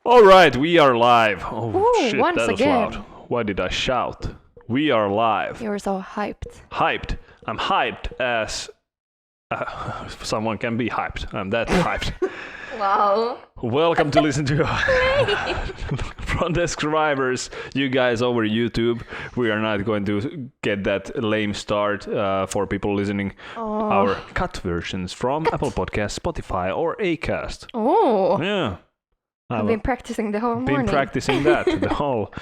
All right, we are live. Oh Ooh, shit, once that was again. loud. Why did I shout? We are live. You were so hyped. Hyped. I'm hyped as someone can be hyped. I'm that hyped. Wow. Welcome to listen to Front Desk Survivors. You guys over YouTube. We are not going to get that lame start for people listening our cut versions from Apple Podcasts, Spotify, or Acast. Oh, Yeah. I've been practicing the whole morning. Been practicing that the whole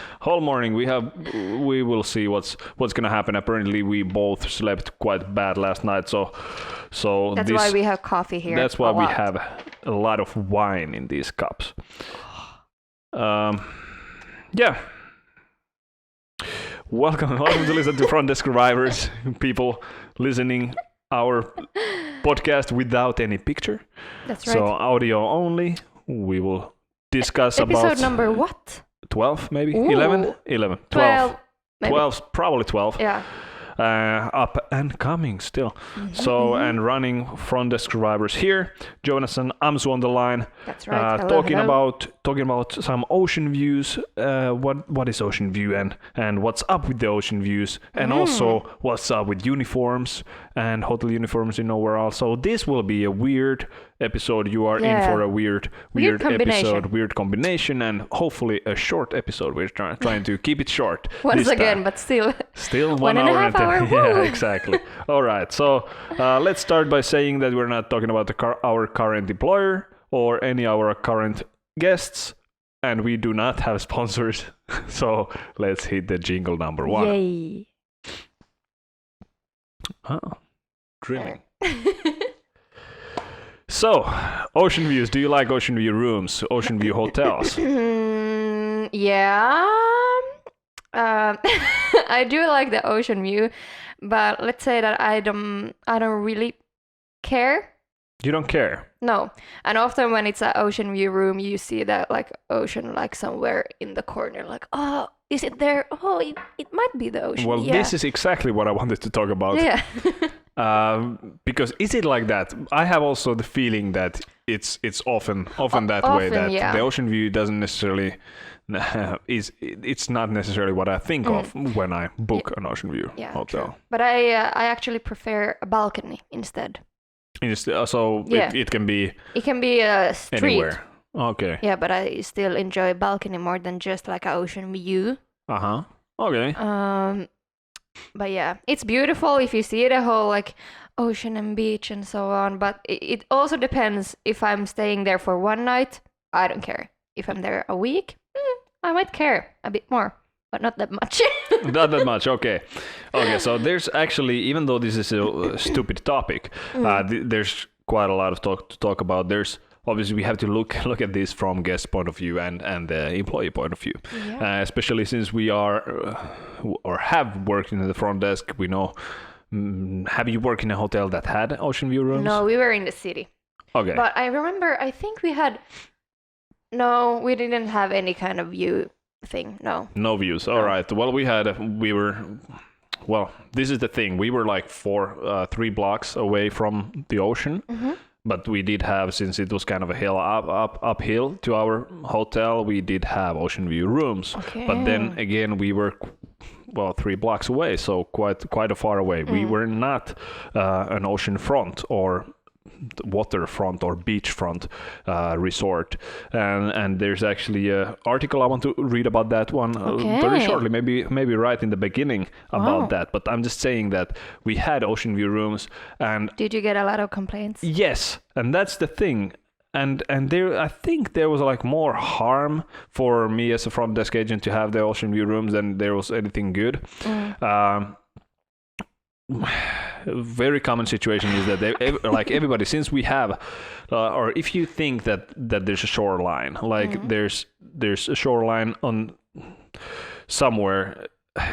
morning. We will see what's gonna happen. Apparently, we both slept quite bad last night, so That's why we have coffee here. That's why we have a lot of wine in these cups. Yeah. Welcome to listen to Front Desk Survivors. People listening our podcast without any picture. That's right. So audio only. We will discuss Episode about number what? 12 maybe. Ooh. 11 12 maybe. 12 probably 12 Yeah. Up and coming still. So and running Front Desk Survivors here. Jonas and Amsu on the line. That's right. Hello, talking hello. about some ocean views. What is ocean view and what's up with the ocean views, and also what's up with uniforms and hotel uniforms in overall. So this will be a weird episode. You are in for a weird episode, weird combination, and hopefully a short episode. We're trying to keep it short. Once again, time. But still 1 and a half hour. Yeah, exactly. All right, so let's start by saying that we're not talking about our current employer or any of our current guests, and we do not have sponsors. So let's hit the jingle number 1. Yay. Oh, drilling. So, ocean views. Do you like ocean view rooms, ocean view hotels? Yeah. I do like the ocean view, but let's say that I don't really care. You don't care? No. And often when it's an ocean view room, you see that like ocean like somewhere in the corner, like, oh, is it there? Oh, it might be the ocean. Well, this is exactly what I wanted to talk about. Yeah. Because is it like that? I have also the feeling that it's often that way, that the ocean view doesn't necessarily it's not necessarily what I think of when I book an ocean view hotel. True. But I actually prefer a balcony instead. So it can be a street. Anywhere. Okay. Yeah, but I still enjoy balcony more than just like an ocean view. Okay. But yeah, it's beautiful if you see the whole like ocean and beach and so on. But it also depends. If I'm staying there for one night, I don't care. If I'm there a week, I might care a bit more, but not that much. Not that much. Okay. So there's actually, even though this is a stupid topic, there's quite a lot of to talk about. There's obviously we have to look at this from guest point of view and the employee point of view, especially since we are or have worked in the front desk. We know. Have you worked in a hotel that had ocean view rooms? No, we were in the city. Okay. But I remember, I think we had. No, we didn't have any kind of view thing. No. No views. All right. Well, this is the thing. We were like 3 blocks away from the ocean. But we did have, since it was kind of a hill uphill to our hotel, we did have ocean view rooms. Okay. But then again, we were 3 blocks away, so quite a far away. We were not an ocean front or waterfront or beachfront resort, and there's actually an article I want to read about that one very shortly, maybe right in the beginning about that. But I'm just saying that we had ocean view rooms, and did you get a lot of complaints? Yes, and that's the thing. And there, I think there was like more harm for me as a front desk agent to have the ocean view rooms than there was anything good. Very common situation is that like everybody, since we have or if you think that there's a shoreline, like there's a shoreline on somewhere,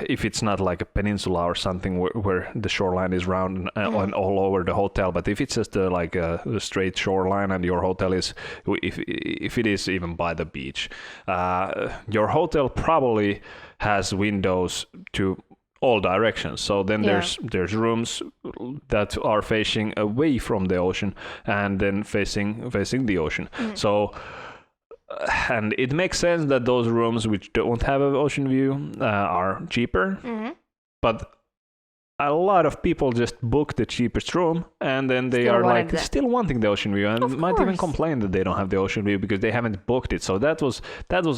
if it's not like a peninsula or something where the shoreline is round and all over the hotel, but if it's just like a straight shoreline and your hotel is, if it is even by the beach, your hotel probably has windows to all directions. So then there's rooms that are facing away from the ocean and then facing the ocean. So and it makes sense that those rooms which don't have an ocean view are cheaper, but a lot of people just book the cheapest room and then they are like still wanting the ocean view and might even complain that they don't have the ocean view because they haven't booked it. So that was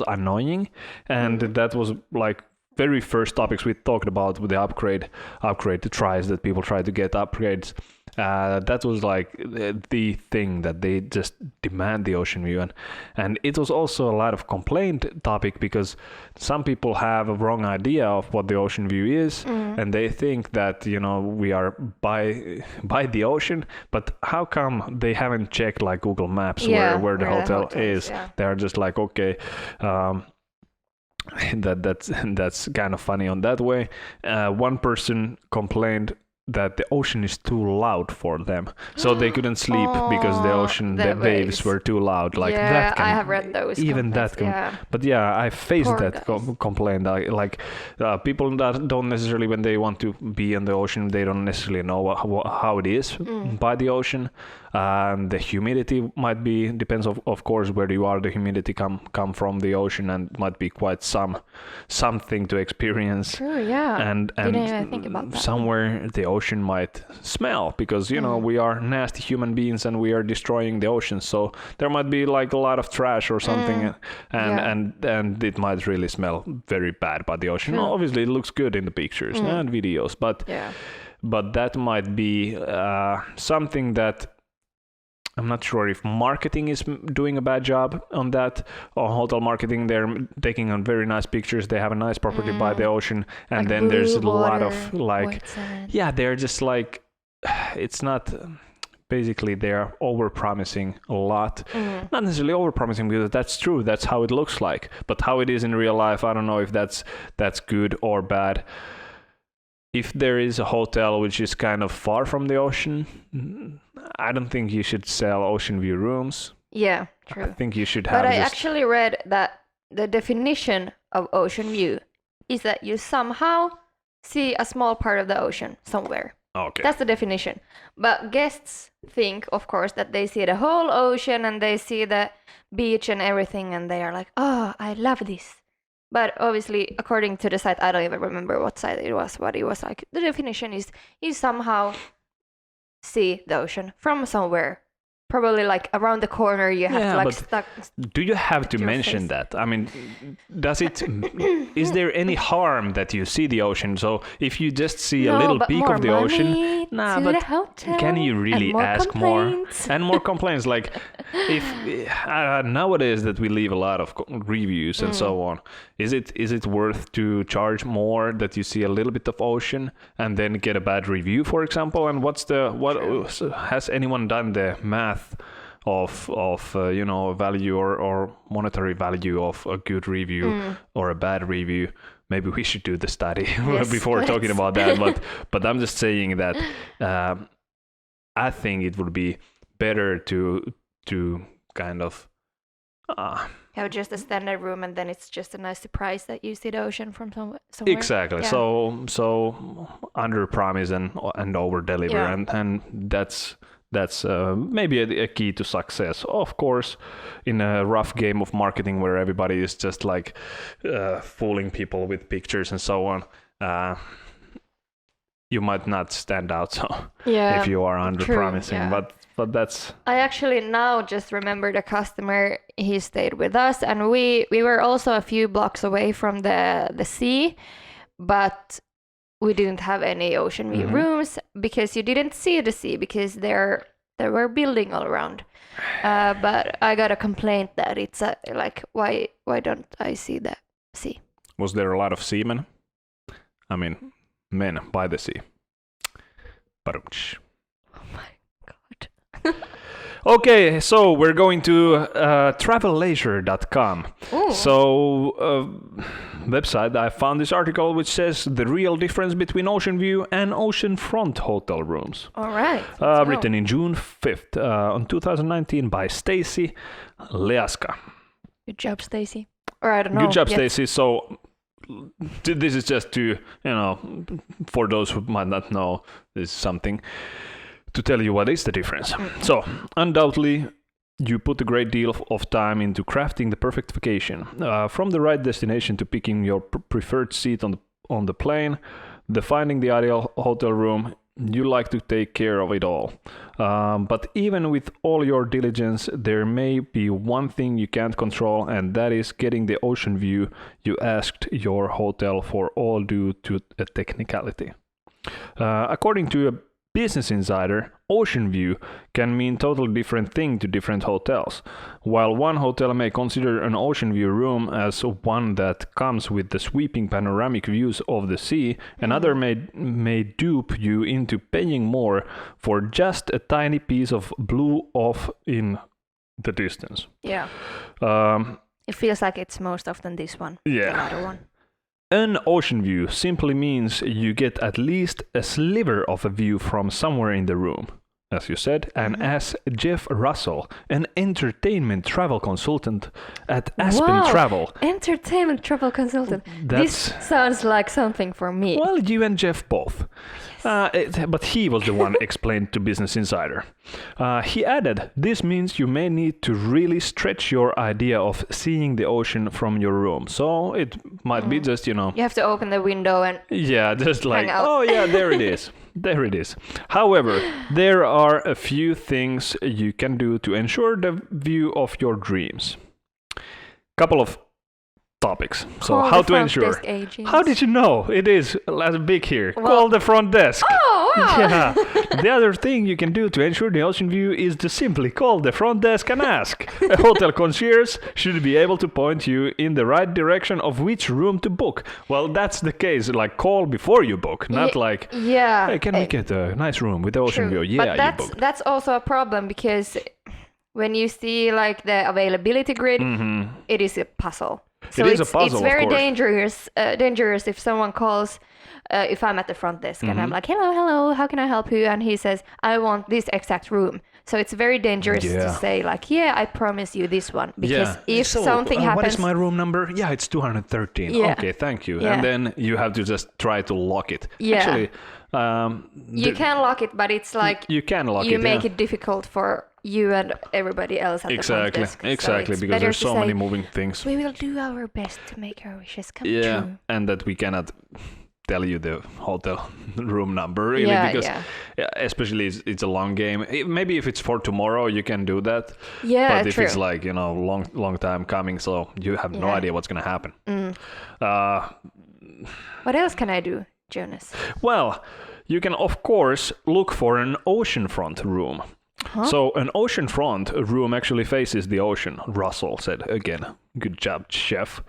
annoying, and that was like very first topics we talked about with the upgrade to tries that people try to get upgrades. That was like the thing that they just demand the ocean view, and it was also a lot of complaint topic because some people have a wrong idea of what the ocean view is, and they think that we are by the ocean, but how come they haven't checked like Google Maps where the hotel is? Yeah. They are just like, okay. That's kind of funny on that way. One person complained that the ocean is too loud for them, so they couldn't sleep because the waves were too loud. Like that I have read those. Even that but I faced that complaint. People that don't necessarily, when they want to be in the ocean, they don't necessarily know how it is by the ocean. The humidity might be, depends of course where you are. The humidity come from the ocean and might be quite something to experience. True, yeah. And didn't even think about that. Somewhere the ocean might smell because we are nasty human beings and we are destroying the ocean. So there might be like a lot of trash or something, and it might really smell very bad by the ocean. Obviously, it looks good in the pictures and videos, but that might be something that I'm not sure if marketing is doing a bad job on that. Or hotel marketing, they're taking on very nice pictures. They have a nice property by the ocean, and like then there's a lot of they're just like, it's not. Basically, they're over-promising a lot. Not necessarily over-promising because that's true. That's how it looks like. But how it is in real life, I don't know if that's good or bad. If there is a hotel which is kind of far from the ocean, I don't think you should sell ocean view rooms. Yeah, true. I think you should have. But I actually read that the definition of ocean view is that you somehow see a small part of the ocean somewhere. Okay. That's the definition. But guests think, of course, that they see the whole ocean and they see the beach and everything, and they are like, oh, I love this. But obviously, according to the site, I don't even remember what site it was, but it was like, the definition is you somehow see the ocean from somewhere. Probably like around the corner, you have to like stuck. Do you have to mention that? I mean, is there any harm that you see the ocean? So if you just see a little peek of the ocean, can you really ask more? And more complaints. Like if nowadays that we leave a lot of reviews and so on, is it worth to charge more that you see a little bit of ocean and then get a bad review, for example? And has anyone done the math of value or monetary value of a good review or a bad review? Maybe we should do the study before talking about that. But I'm just saying that I think it would be better to kind of have just a standard room, and then it's just a nice surprise that you see the ocean from somewhere. Exactly. Yeah. So under promise and over deliver, and that's maybe a key to success. Of course, in a rough game of marketing where everybody is just like fooling people with pictures and so on, you might not stand out. So if you are under promising, but that's. I actually now just remembered a customer. He stayed with us, and we were also a few blocks away from the sea, but we didn't have any ocean view rooms because you didn't see the sea because there were building all around. But I got a complaint that it's like, why don't I see the sea? Was there a lot of seamen? I mean, men by the sea. Barumch. Oh my god. Okay, so we're going to travelleisure.com. So, website, I found this article which says the real difference between ocean view and oceanfront hotel rooms. All right. Written in June 5th, on 2019 by Stacy Leaska. Good job, Stacy. Or I don't know. Good job, Stacy. So, this is just to, for those who might not know, this is something to tell you what is the difference. So, undoubtedly, you put a great deal of time into crafting the perfect vacation. From the right destination to picking your preferred seat on the plane, the finding the ideal hotel room, you like to take care of it all. But even with all your diligence, there may be one thing you can't control, and that is getting the ocean view you asked your hotel for, all due to a technicality. According to a Business Insider, ocean view can mean totally different thing to different hotels. While one hotel may consider an ocean view room as one that comes with the sweeping panoramic views of the sea, another may dupe you into paying more for just a tiny piece of blue off in the distance. Yeah. It feels like it's most often this one. Yeah. The latter one. An ocean view simply means you get at least a sliver of a view from somewhere in the room, as you said, and as Jeff Russell, an entertainment travel consultant at Aspen Travel. Entertainment travel consultant. This sounds like something for me. Well, you and Jeff both. But he was the one explained to Business Insider. He added, this means you may need to really stretch your idea of seeing the ocean from your room. So it might be just, You have to open the window and just like, hang out. oh yeah, there it is. There it is. However, there are a few things you can do to ensure the view of your dreams. Couple of topics. So Call how the to front ensure. desk agents. How did you know? It is as big here. Well- Call the front desk. Oh, wow. Yeah. The other thing you can do to ensure the ocean view is to simply call the front desk and ask. A hotel concierge should be able to point you in the right direction of which room to book. Well, that's the case. Like, call before you book, not like, Yeah. hey, can we get a nice room with the ocean True. view? Yeah, but you booked. that's also a problem because when you see like the availability grid, it is a puzzle. So It is a puzzle, It's of very course. dangerous if someone calls. If I'm at the front desk and I'm like, hello, how can I help you? And he says, I want this exact room. So it's very dangerous to say like, yeah, I promise you this one. Because if something happens... What is my room number? Yeah, it's 213. Yeah. Okay, thank you. Yeah. And then you have to just try to lock it. Yeah. Actually, you can lock it, but it's like you can lock it. you make it difficult for you and everybody else at the front desk. Exactly, so because there's so many moving things. We will do our best to make our wishes come Yeah, true. and that we cannot tell you the hotel room number really, because especially it's a long game. Maybe if it's for tomorrow, you can do that. Yeah, but if true. it's like long time coming, so you have no idea what's gonna happen. What else can I do, Jonas? Well, you can of course look for an oceanfront room. So an oceanfront room actually faces the ocean, Russell said again. Good job, chef.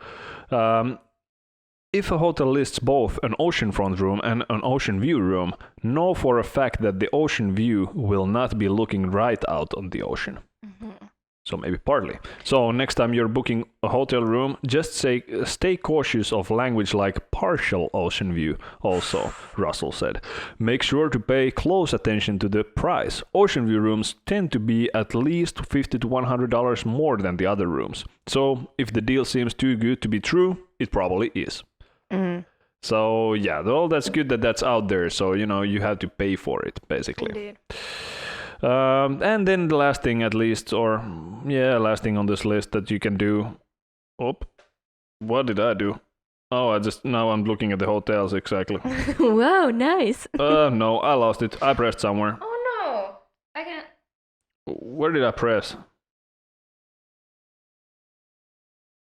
If a hotel lists both an oceanfront room and an ocean view room, know for a fact that the ocean view will not be looking right out on the ocean. So maybe partly. So next time you're booking a hotel room, just stay cautious of language like partial ocean view also, Russell said. Make sure to pay close attention to the price. Ocean view rooms tend to be at least $50 to $100 more than the other rooms. So if the deal seems too good to be true, it probably is. So yeah, well, that's good that that's out there. So, you have to pay for it, basically. Indeed. And then the last thing last thing on this list that you can do. What did I do? Oh, now I'm looking at the hotels, exactly. Wow, nice. No, I lost it. I pressed somewhere. Oh no, I can't. Where did I press?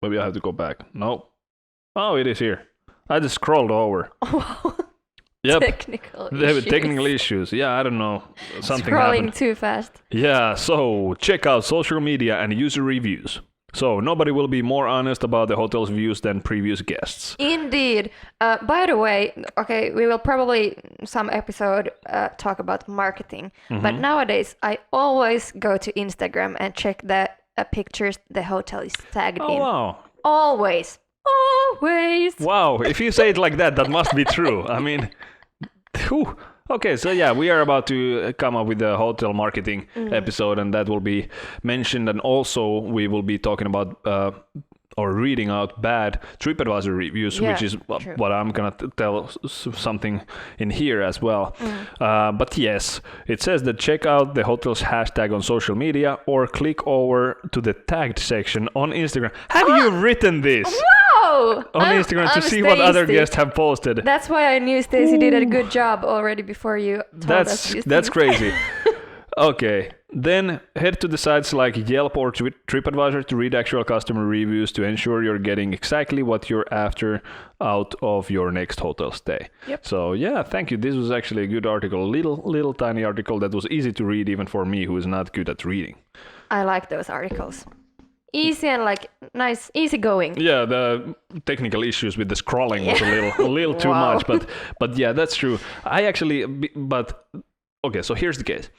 Maybe I have to go back. No. Oh, it is here. I just scrolled over. Oh, Yep. technical issues. Yeah, I don't know. Something Scrolling happened. too fast. Yeah, so check out social media and user reviews. So nobody will be more honest about the hotel's views than previous guests. Indeed. By the way, okay, we will probably some episode talk about marketing. But nowadays, I always go to Instagram and check the pictures the hotel is tagged in. Oh, wow. Always. Wow, if you say it like that, that must be true. I mean, whew. Okay, so yeah, we are about to come up with a hotel marketing episode, and that will be mentioned. And also, we will be talking about or reading out bad TripAdvisor reviews, Yeah, which is true. what I'm gonna tell something in here as well. But yes, it says that check out the hotel's hashtag on social media or click over to the tagged section on Instagram. Have you written this Wow! on Instagram to see what other guests have posted? That's why I knew Stacey did a good job already before you told us these That's things. crazy. Okay, then head to the sites like Yelp or TripAdvisor to read actual customer reviews to ensure you're getting exactly what you're after out of your next hotel stay. Yep. So yeah, thank you. This was actually a good article, little tiny article that was easy to read even for me who is not good at reading. I like those articles. Easy and like nice, easy going. Yeah, the technical issues with the scrolling was a little too Wow. much, but yeah, that's true. Okay, so here's the case.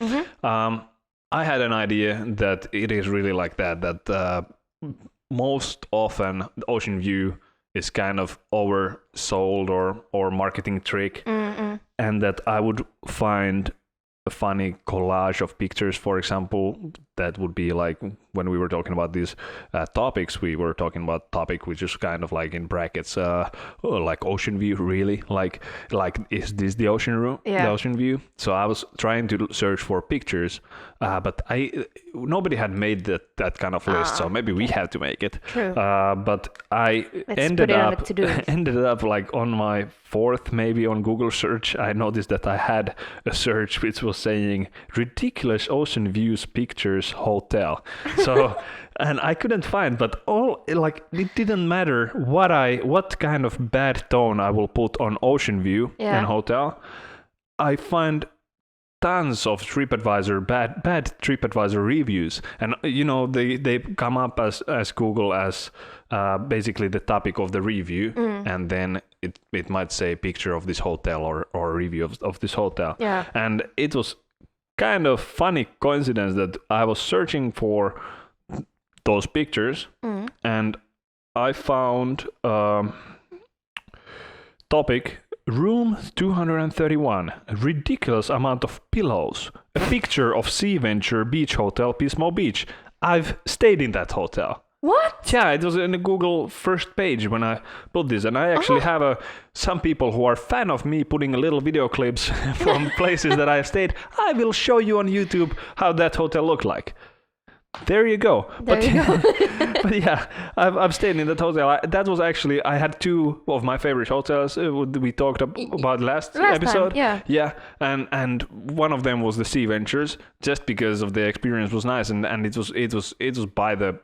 I had an idea that it is really like that most often the Ocean View is kind of oversold or marketing trick, and that I would find a funny collage of pictures, for example, that would be like when we were talking about these topics, we were talking about topic which is kind of like in brackets, like Ocean View, really, like is this the ocean room, Yeah. the Ocean View? So I was trying to search for pictures, but nobody had made that kind of list, so maybe we have to make it. True. But I Let's ended put it on up the to-do list. ended up like on my fourth, maybe on Google search, I noticed that I had a search which was saying ridiculous ocean views pictures hotel. So and I couldn't find, but it didn't matter what kind of bad tone I will put on ocean view Yeah. and hotel. I find tons of TripAdvisor bad TripAdvisor reviews, and they come up as Google as basically the topic of the review, and then it might say picture of this hotel or review of this hotel. Yeah. And it was kind of funny coincidence that I was searching for those pictures, and I found topic room 231, a ridiculous amount of pillows, a picture of Sea Venture Beach Hotel, Pismo Beach. I've stayed in that hotel. What? Yeah, it was in the Google first page when I put this, and I actually have some people who are fan of me putting a little video clips from places that I have stayed. I will show you on YouTube how that hotel looked like. There you go. There you go. But yeah, I've stayed in that hotel. That was actually, I had two of my favorite hotels we talked about last episode. Time, yeah. Yeah, and one of them was the Sea Ventures, just because of the experience was nice, and it was by the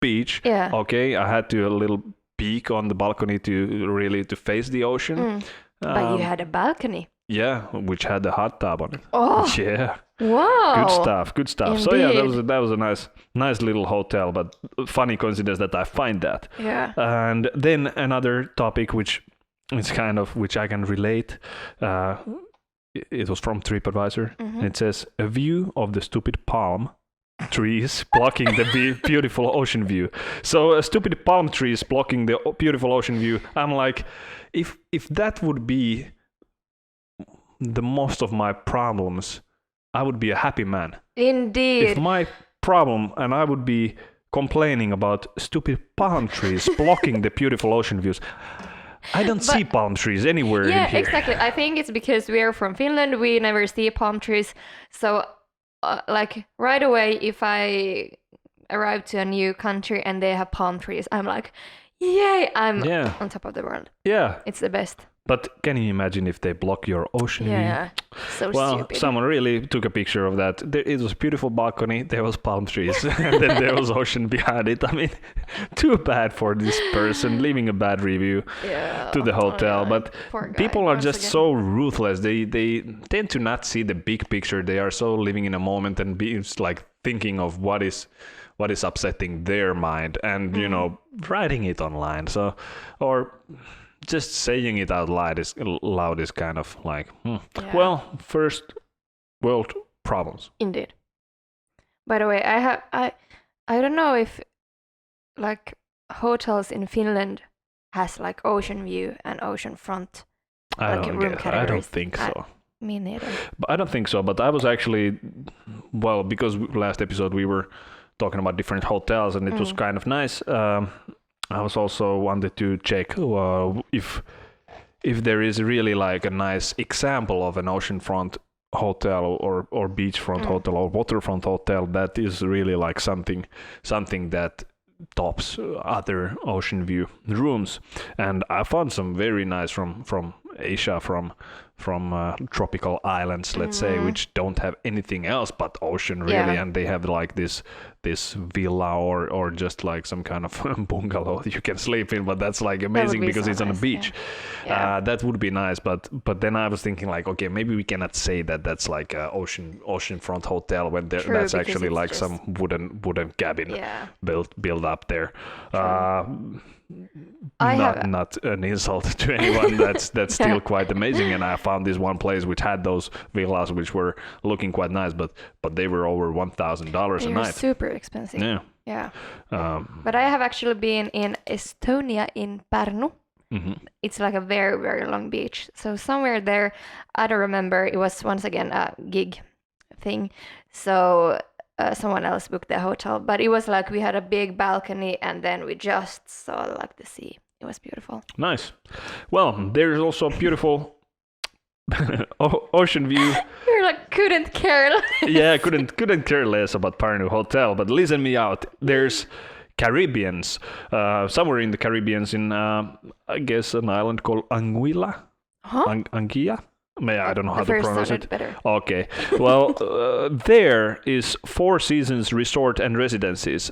beach. Yeah. Okay, I had to a little peek on the balcony to face the ocean. But you had a balcony. Yeah, which had a hot tub on it. Oh. Yeah. Wow. Good stuff. So yeah, Indeed. that was a nice little hotel, but funny coincidence that I find that. Yeah. And then another topic which is kind of which I can relate. It was from TripAdvisor. And it says a view of the stupid palm trees blocking the beautiful ocean view. So stupid palm trees blocking the beautiful ocean view. I'm like, if that would be the most of my problems, I would be a happy man. Indeed. If my problem and I would be complaining about stupid palm trees blocking the beautiful ocean views. I don't see palm trees anywhere in Yeah, here. exactly. I think it's because we are from Finland. We never see palm trees. So, like right away, if I arrive to a new country and they have palm trees, I'm like, yay! I'm on top of the world. Yeah. It's the best. But can you imagine if they block your ocean view? Yeah. So Well, stupid. someone really took a picture of that. It was a beautiful balcony. There was palm trees, and then there was ocean behind it. I mean, too bad for this person leaving a bad review to the hotel. But Poor guy, people are once just again. so ruthless. They tend to not see the big picture. They are so living in a moment and be like thinking of what is upsetting their mind, and writing it online. So, or just saying it out loud is kind of like, well, first world problems. Indeed. By the way, I don't know if like hotels in Finland has like ocean view and ocean front. I Like room don't categories. think so. Me neither. But I don't think so. But I was actually, because last episode we were talking about different hotels, and it was kind of nice. I was also wanted to check if there is really like a nice example of an oceanfront hotel or beachfront hotel or waterfront hotel that is really like something that tops other ocean view rooms. And I found some very nice from Asia, from tropical islands, let's say, which don't have anything else but ocean really, and they have like this villa or just like some kind of bungalow you can sleep in, but that's like amazing because it's on a beach. That would be nice, but then I was thinking like, okay, maybe we cannot say that that's like a oceanfront hotel when that's actually like some wooden cabin built up there. Not an insult to anyone. That's still quite amazing. And I found this one place which had those villas which were looking quite nice, but they were over $1,000 a night. Super expensive. Yeah. But I have actually been in Estonia in Pärnu. It's like a very, very long beach. So somewhere there, I don't remember. It was once again a gig thing. So someone else booked the hotel, but it was like we had a big balcony and then we just saw like the sea. It was beautiful. Nice. Well, there's also a beautiful ocean view. You're like couldn't care less. Yeah, couldn't care less about Pärnu Hotel, but listen me out. There's Caribbeans, somewhere in the Caribbeans, in I guess an island called Anguilla. Anguilla. I don't know how to pronounce it. Better. Okay. Well, there is Four Seasons Resort and Residences.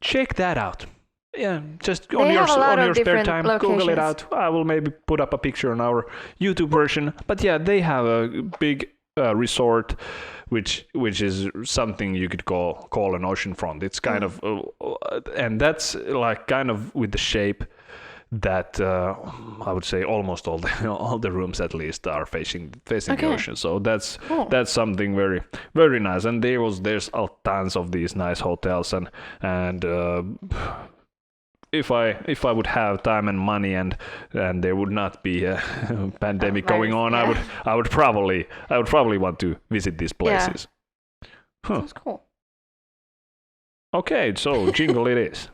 Check that out. Yeah, just on your spare time, Google it out. I will maybe put up a picture on our YouTube version. But yeah, they have a big resort, which is something you could call an oceanfront. It's kind of, and that's like kind of with the shape that I would say almost all the rooms at least are facing the ocean. So that's something very, very nice. And there's tons of these nice hotels and if I would have time and money and there would not be a pandemic going on, I would probably want to visit these places. Sounds cool. Okay, so jingle it is.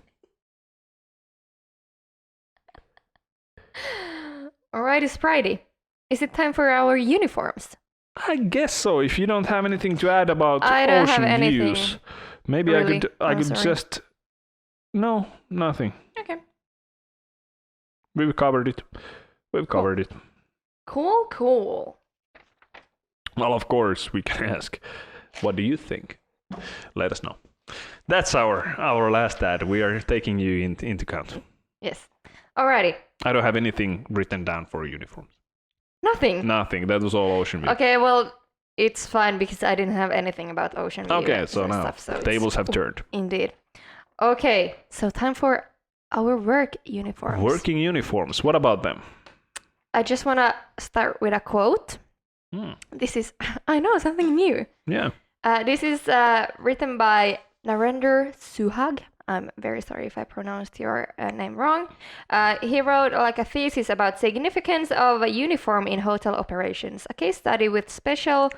Alright, it's Friday. Is it time for our uniforms? I guess so. If you don't have anything to add about I don't ocean have anything, views, maybe really. I could sorry. just no, nothing. Okay. We've covered it. Cool. Well, of course, we can ask, what do you think? Let us know. That's our last ad. We are taking you into account. Yes. Alrighty. I don't have anything written down for uniforms. Nothing. That was all ocean view. Okay, well, it's fine because I didn't have anything about ocean view. Okay, so now stuff, so tables have turned. Indeed. Okay, so time for our work uniforms. Working uniforms. What about them? I just want to start with a quote. This is, I know, something new. Yeah. This is written by Narendra Suhag. I'm very sorry if I pronounced your name wrong. He wrote like a thesis about significance of a uniform in hotel operations, a case study with special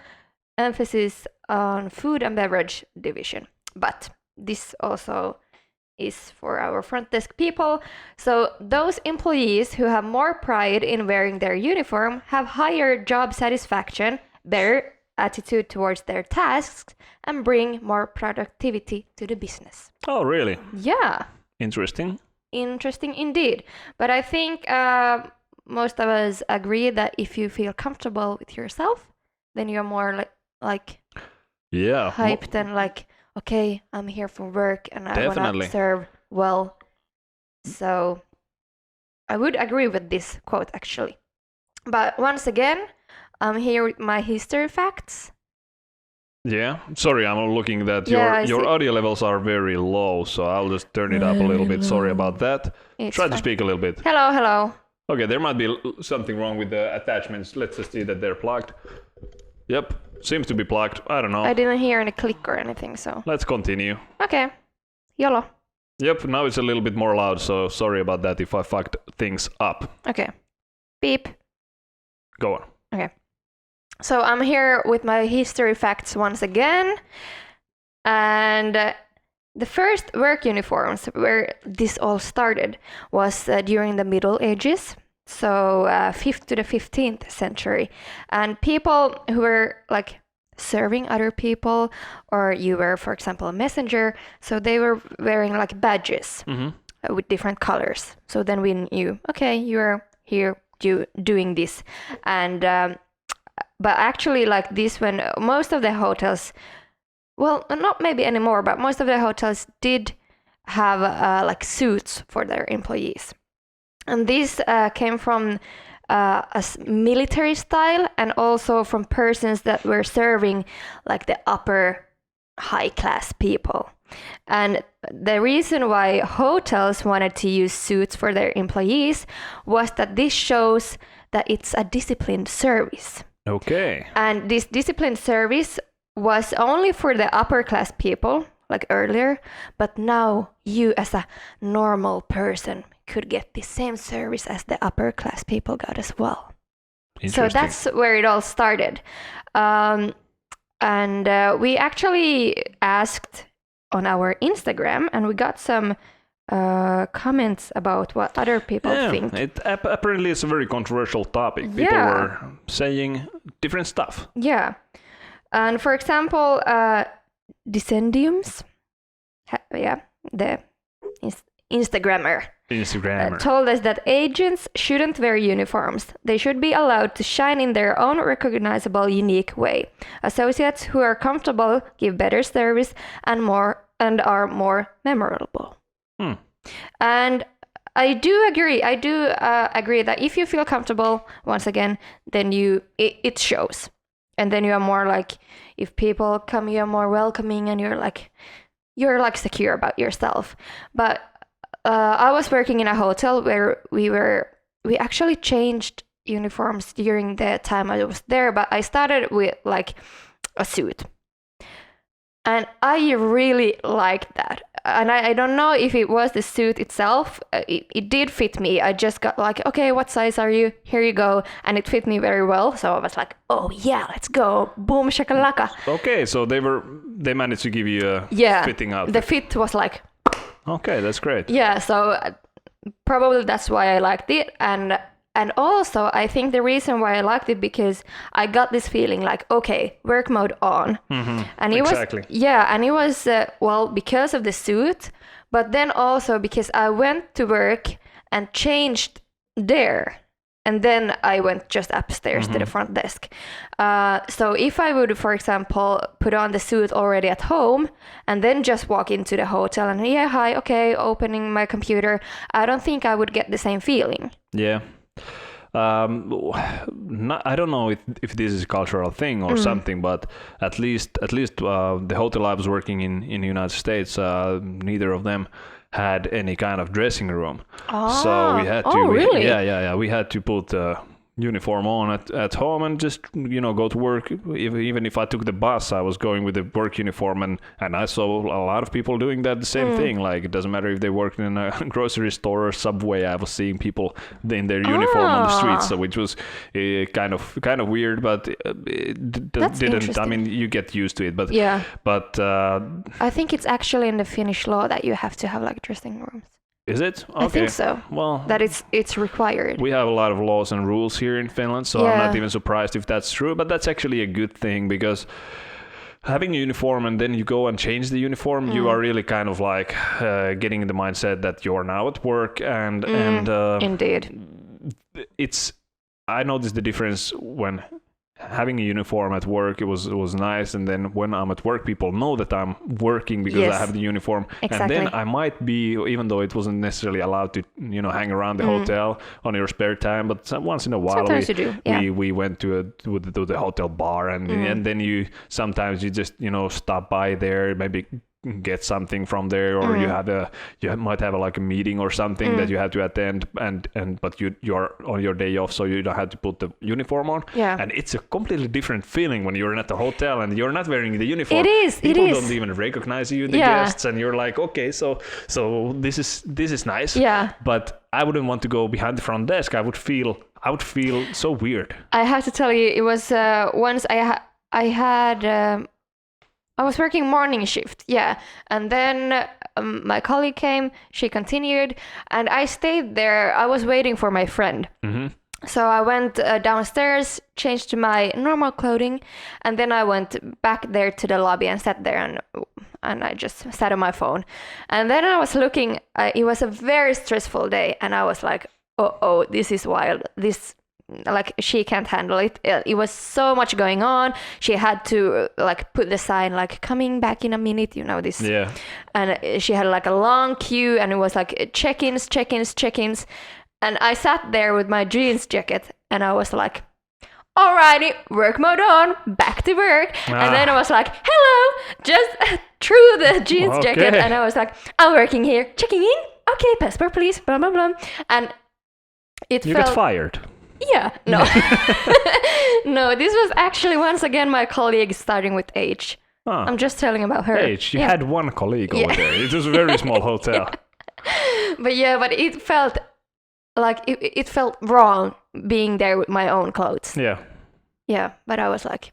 emphasis on food and beverage division. But this also is for our front desk people. So those employees who have more pride in wearing their uniform have higher job satisfaction, better attitude towards their tasks, and bring more productivity to the business. Oh, really? Yeah. Interesting Indeed. But I think most of us agree that if you feel comfortable with yourself, then you're more like hyped and like, okay, I'm here for work and I want to serve well. So I would agree with this quote actually. But once again, I'm here with my history facts. Yeah, sorry, I'm looking that your audio levels are very low, so I'll just turn it up a little bit. Sorry about that. Try to speak a little bit. Hello. Okay, there might be something wrong with the attachments. Let's just see that they're plugged. Yep, seems to be plugged. I don't know. I didn't hear any click or anything, so. Let's continue. Okay. YOLO. Yep, now it's a little bit more loud, so sorry about that if I fucked things up. Okay. Beep. Go on. Okay. So I'm here with my history facts once again. And The first work uniforms where this all started was during the Middle Ages, so 5th to the 15th century. And people who were like serving other people, or you were, for example, a messenger, so they were wearing like badges with different colors. So then we knew, okay, you're here doing this. And but actually like this, when most of the hotels, well, not maybe anymore, but most of the hotels did have like suits for their employees. And this came from military style, and also from persons that were serving like the upper high class people. And the reason why hotels wanted to use suits for their employees was that this shows that it's a disciplined service. Okay. And this disciplined service was only for the upper class people, like earlier, but now you as a normal person could get the same service as the upper class people got as well. So that's where it all started. And we actually asked on our Instagram, and we got some comments about what other people think. Apparently it's a very controversial topic. People were saying different stuff. Yeah. And for example, Descendiums, the Instagrammer, told us that agents shouldn't wear uniforms. They should be allowed to shine in their own recognizable, unique way. Associates who are comfortable give better service and are more memorable. And I do agree. I do agree that if you feel comfortable, once again, then it shows. And then you are more like, if people come, you are more welcoming, and you're like secure about yourself. But I was working in a hotel where we actually changed uniforms during the time I was there, but I started with like a suit. And I really liked that. And I don't know if it was the suit itself. It did fit me. I just got like, okay, what size are you? Here you go. And it fit me very well. So I was like, oh yeah, let's go. Boom, shakalaka. Okay, so they managed to give you a fitting outfit. The fit was like... Okay, that's great. Yeah, so probably that's why I liked it. And also, I think the reason why I liked it, because I got this feeling like, okay, work mode on. And it exactly. And it was, because of the suit, but then also because I went to work and changed there. And then I went just upstairs to the front desk. So if I would, for example, put on the suit already at home and then just walk into the hotel and, yeah, hi, okay, opening my computer, I don't think I would get the same feeling. Yeah. I don't know if this is a cultural thing or something, but at least the hotel I was working in the United States, neither of them had any kind of dressing room. So we had to really? we had to put uniform on at home and just go to work. Even if I took the bus, I was going with the work uniform, and I saw a lot of people doing that the same thing. Like, it doesn't matter if they worked in a grocery store or Subway, I was seeing people in their uniform on the streets, so which was kind of weird, but it didn't. I mean, you get used to it, but I think it's actually in the Finnish law that you have to have like dressing rooms. Is it? Okay. I think so. Well, that it's required. We have a lot of laws and rules here in Finland, so I'm not even surprised if that's true. But that's actually a good thing, because having a uniform and then you go and change the uniform, you are really kind of like getting in the mindset that you're now at work, and indeed, I noticed the difference when having a uniform at work. It was nice, and then when I'm at work, people know that I'm working because I have the uniform. Exactly. And then I might be, even though it wasn't necessarily allowed to hang around the hotel on your spare time, but once in a while we went to the hotel bar, and then you just stop by there, maybe get something from there, or you might have like a meeting or something that you have to attend, but you're on your day off, so you don't have to put the uniform on. And it's a completely different feeling when you're at the hotel and you're not wearing the uniform. People don't even recognize you, the guests, and you're like, okay, so this is nice. But I wouldn't want to go behind the front desk. I would feel so weird. I have to tell you, it was once I had I was working morning shift, yeah. And then my colleague came, she continued, and I stayed there. I was waiting for my friend. Mm-hmm. So I went downstairs, changed to my normal clothing, and then I went back there to the lobby and sat there and I just sat on my phone. And then I was looking, it was a very stressful day, and I was like, oh, this is wild. This, like, she can't handle it. It was so much going on. She had to like put the sign like coming back in a minute, you know, this. Yeah. And she had like a long queue, and it was like check-ins. And I sat there with my jeans jacket, and I was like, alrighty, work mode on, back to work. And then I was like, hello, just through the jeans jacket. And I was like, I'm working here, checking in. Okay, passport please, blah, blah, blah. And you got fired. Yeah, no. No, this was actually once again my colleague starting with H. I'm just telling about her. H, you had one colleague over there. It was a very small hotel. But it felt like it felt wrong being there with my own clothes. Yeah. Yeah, but I was like,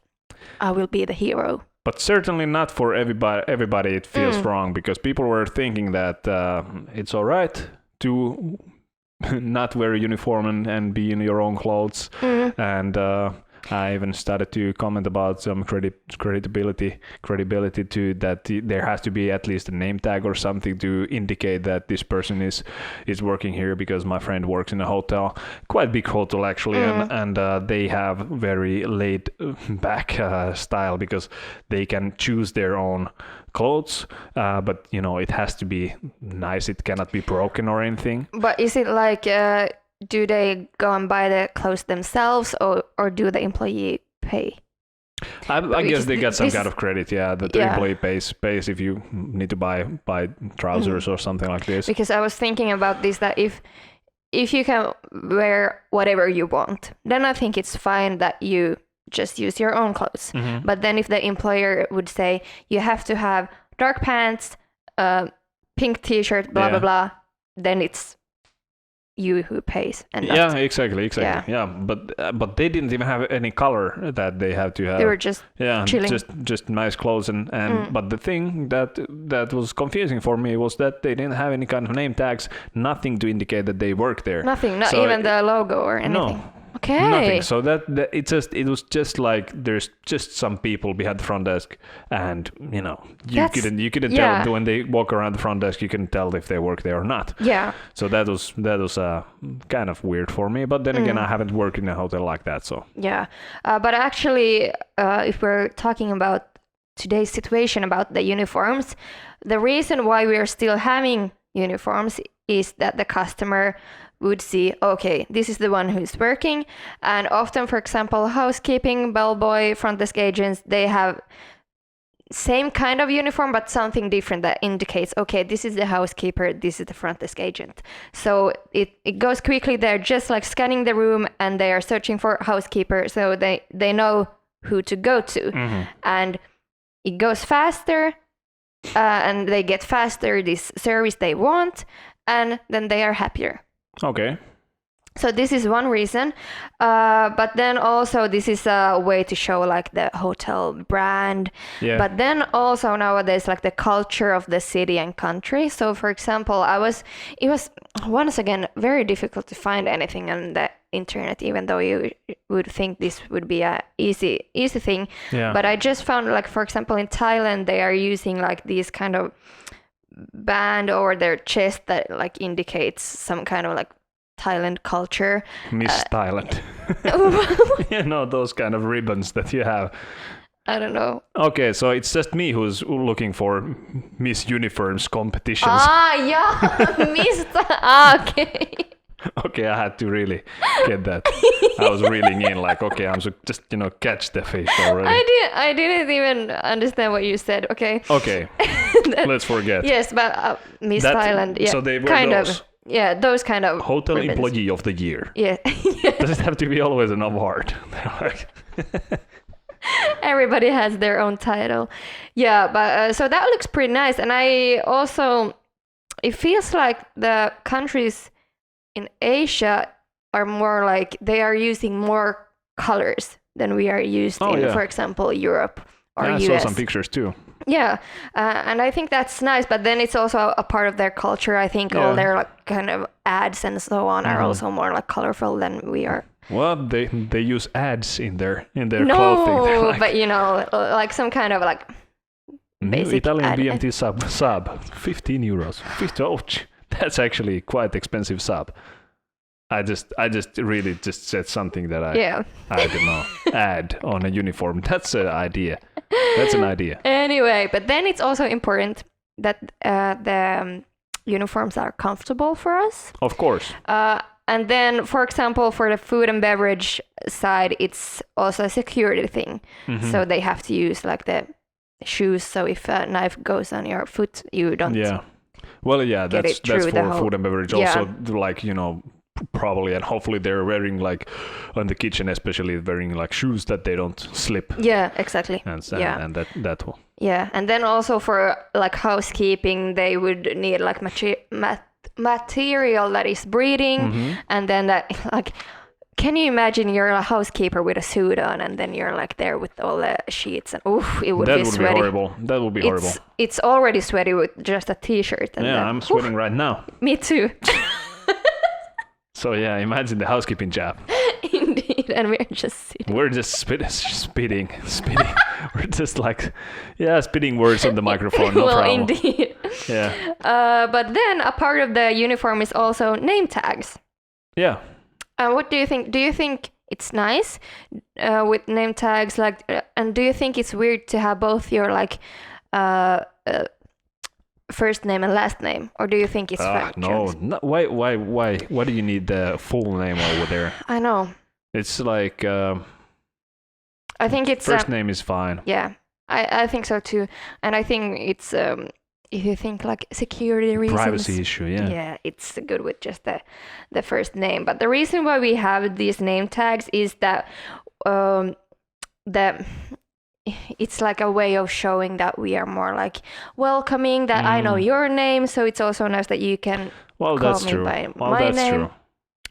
I will be the hero. But certainly not for everybody it feels wrong, because people were thinking that it's all right to not wear a uniform and be in your own clothes. And I even started to comment about some credibility to that there has to be at least a name tag or something to indicate that this person is working here, because my friend works in a hotel, quite big hotel actually, and they have very laid back style, because they can choose their own clothes, but you know, it has to be nice. It cannot be broken or anything. But is it like do they go and buy the clothes themselves, or do the employee pay? I guess they get some kind of credit, that the employee pays if you need to buy trousers or something like this. Because I was thinking about this, that if you can wear whatever you want, then I think it's fine that you just use your own clothes. But then if the employer would say you have to have dark pants, pink t-shirt, blah blah blah, then it's you who pays. And exactly. Yeah, but they didn't even have any color that they have to have. They were just chilling. just nice clothes and but the thing that was confusing for me was that they didn't have any kind of name tags, nothing to indicate that they work there. Nothing, not even the logo or anything. No. Okay. Nothing. So that it was just like there's just some people behind the front desk, and you know you couldn't tell when they walk around the front desk. You couldn't tell if they work there or not. Yeah. So that was kind of weird for me. But then again, I haven't worked in a hotel like that. So yeah, but actually, if we're talking about today's situation about the uniforms, the reason why we are still having uniforms is that the customer would see, okay, this is the one who's working. And often, for example, housekeeping, bellboy, front desk agents, they have same kind of uniform, but something different that indicates, okay, this is the housekeeper, this is the front desk agent. So it goes quickly. They're just like scanning the room and they are searching for housekeeper, so they know who to go to. And it goes faster, and they get faster this service they want, and then they are happier. Okay. So this is one reason, but then also this is a way to show like the hotel brand. Yeah. But then also nowadays like the culture of the city and country. So for example, it was once again very difficult to find anything on the internet, even though you would think this would be a easy thing. Yeah. But I just found like, for example, in Thailand they are using like these kind of band over their chest that like indicates some kind of like Thailand culture. Miss Thailand. You know, those kind of ribbons that you have. I don't know. Okay, so it's just me who's looking for Miss Uniforms competitions. Miss. Okay. Okay, I had to really get that. I was reeling in like, okay, I'm just catch the fish already. I didn't even understand what you said. Okay. Okay. Let's forget. Yes, but Miss Thailand. Yeah. So they were kind those. Of. Yeah, those kind of Hotel ribbons. Employee of the Year. Yeah. Does it have to be always an award? Everybody has their own title. Yeah, but so that looks pretty nice. And I also, it feels like the countries in Asia are more like they are using more colors than we are used in, for example, Europe or US. I saw some pictures too. Yeah, and I think that's nice, but then it's also a part of their culture. I think all Yeah. their like kind of ads and so on are also more like colorful than we are. Well, they use ads in their clothing. No, They're like, but like some kind of like new basic Italian ad. BMT sub, 15 euros. 50, oh, that's actually quite expensive sub. I just really just said something that I don't know, add on a uniform. That's an idea. That's an idea. Anyway, but then it's also important that the uniforms are comfortable for us. Of course. And then, for example, for the food and beverage side, it's also a security thing. So they have to use like the shoes. So if a knife goes on your foot, you don't. Yeah. Well, yeah, that's for food and beverage. Also, like, probably and hopefully they're wearing like on the kitchen, especially wearing like shoes that they don't slip. Yeah, exactly. And that will. Yeah, and then also for like housekeeping, they would need like material that is breathing, and then that like. Can you imagine you're a housekeeper with a suit on, and then you're like there with all the sheets, and it would be sweaty. That would be horrible. It's already sweaty with just a t-shirt. And I'm sweating right now. Me too. So yeah, imagine the housekeeping job. Indeed, and we're just sitting. We're just spitting. We're just like, spitting words on the microphone. No problem. Indeed. Yeah. But then a part of the uniform is also name tags. Yeah. What do you think? Do you think it's nice with name tags? Like, and do you think it's weird to have both your like first name and last name, or do you think it's fine? No. Why do you need the full name over there? I know. It's like I think it's first name is fine. Yeah, I think so too, and I think it's if you think like security reasons, privacy issue. Yeah, it's good with just the first name. But the reason why we have these name tags is that that it's like a way of showing that we are more like welcoming, that I know your name, so it's also nice that you can call me by my name. True.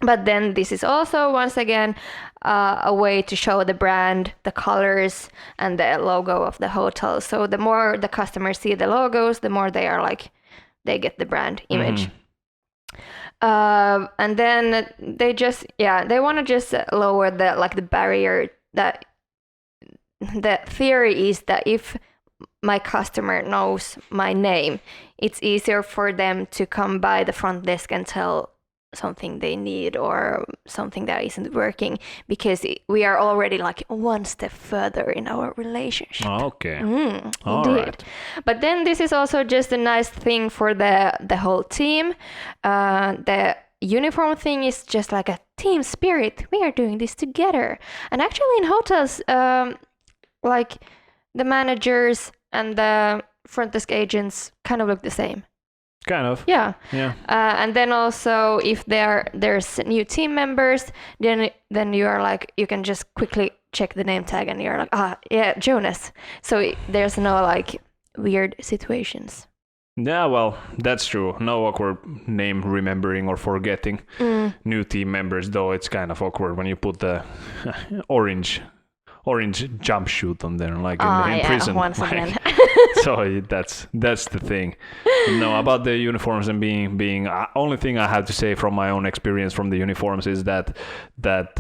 But then this is also, once again, a way to show the brand, the colors, and the logo of the hotel. So the more the customers see the logos, the more they are like, they get the brand image. And then they just, they want to just lower the barrier. That the theory is that if my customer knows my name, it's easier for them to come by the front desk and tell something they need or something that isn't working, because we are already like one step further in our relationship. Okay. All right. But then this is also just a nice thing for the whole team. The uniform thing is just like a team spirit. We are doing this together. And actually in hotels, like the managers and the front desk agents kind of look the same. Kind of. Yeah. And then also if there's new team members, then you are like, you can just quickly check the name tag and you're like, Jonas. So there's no like weird situations. Yeah, well, that's true. No awkward name remembering or forgetting new team members, though it's kind of awkward when you put the orange jumpsuit on there, like in prison. Once again. So that's the thing. No, about the uniforms and being only thing I have to say from my own experience from the uniforms is that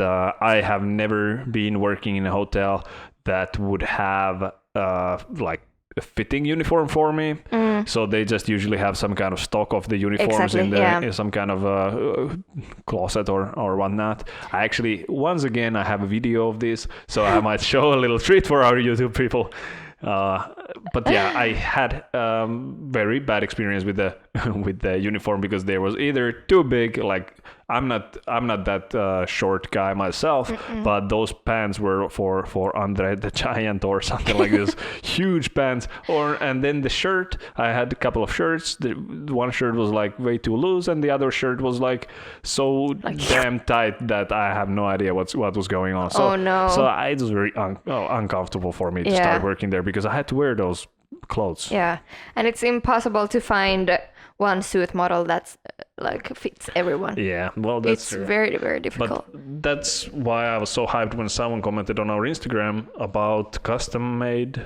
I have never been working in a hotel that would have like a fitting uniform for me. So they just usually have some kind of stock of the uniforms in some kind of closet or whatnot. I actually, once again, I have a video of this, so I might show a little treat for our YouTube people. But yeah, I had very bad experience with the uniform, because there was either too big, like I'm not that short guy myself, but those pants were for Andre the Giant or something like this, huge pants. And then the shirt, I had a couple of shirts. The one shirt was like way too loose, and the other shirt was like so damn tight that I have no idea what was going on. So, so it was very uncomfortable for me to start working there, because I had to wear those clothes. Yeah, and it's impossible to find one suit model that's like fits everyone. Yeah, well, that's true. Very, very difficult. But that's why I was so hyped when someone commented on our Instagram about custom-made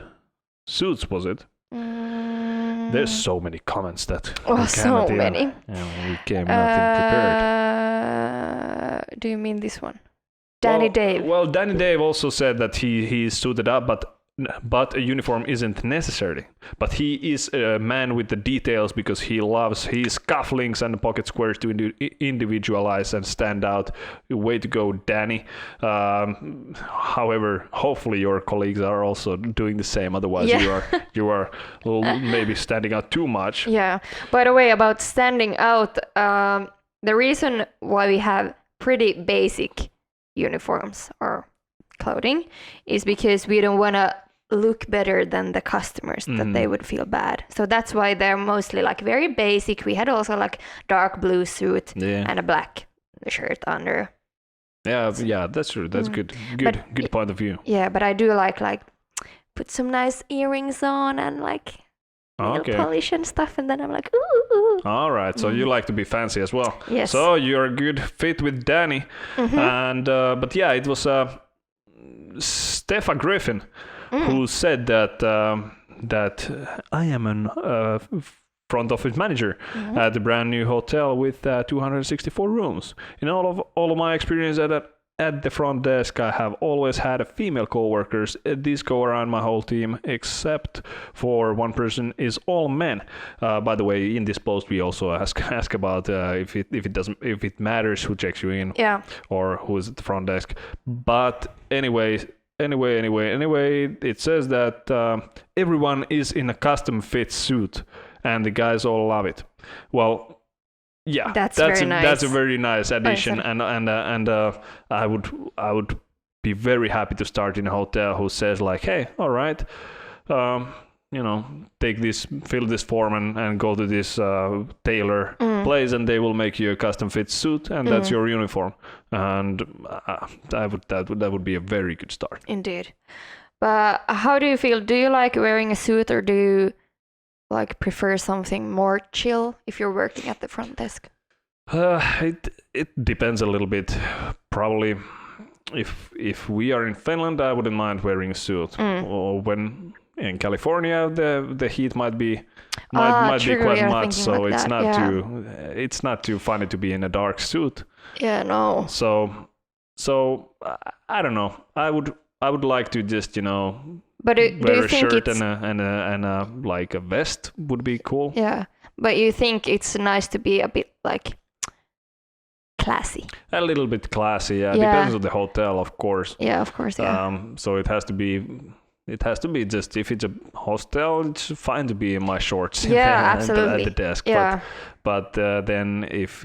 suits, was it? There's so many comments that Oh, we so cannot even- many. we came nothing prepared. Do you mean this one? Danny Dave. Well, Danny Dave also said that he's suited up, but a uniform isn't necessary. But he is a man with the details because he loves his cufflinks and pocket squares to individualize and stand out. Way to go, Danny. However, hopefully your colleagues are also doing the same. Otherwise, you are maybe standing out too much. Yeah. By the way, about standing out, the reason why we have pretty basic uniforms or clothing is because we don't want to look better than the customers, that they would feel bad. So that's why they're mostly like very basic. We had also like dark blue suit and a black shirt under. Yeah, that's true. That's good point of view. Yeah, but I do like put some nice earrings on and like nail polish and stuff, and then I'm like, ooh. All right, so you like to be fancy as well. Yes. So you're a good fit with Danny, and but yeah, it was Stefan Griffin who said that I am an front office manager at the brand new hotel with 264 rooms. In all of my experience at the front desk, I have always had a female coworkers. These go around my whole team, except for one person is all men. By the way, in this post we also ask about if it matters who checks you in, or who is at the front desk. But anyway, it says that everyone is in a custom fit suit, and the guys all love it. Well. Yeah, that's very nice. That's a very nice addition, and I would be very happy to start in a hotel who says like, hey, all right, take this, fill this form, and go to this tailor place, and they will make you a custom fit suit, and that's your uniform, and that would be a very good start. Indeed, but how do you feel? Do you like wearing a suit, or do you like prefer something more chill if you're working at the front desk? It depends a little bit. Probably, if we are in Finland, I wouldn't mind wearing a suit. Or when in California, the heat might be quite much, so like it's not too funny to be in a dark suit. Yeah, no. So I don't know. I would like to just But do wear you a think shirt it's... and a like a vest would be cool. Yeah, but you think it's nice to be a bit like classy? A little bit classy, yeah. Depends on the hotel, of course. Yeah, of course, yeah. So it has to be just, if it's a hostel, it's fine to be in my shorts. Absolutely. At the desk. Yeah. But then if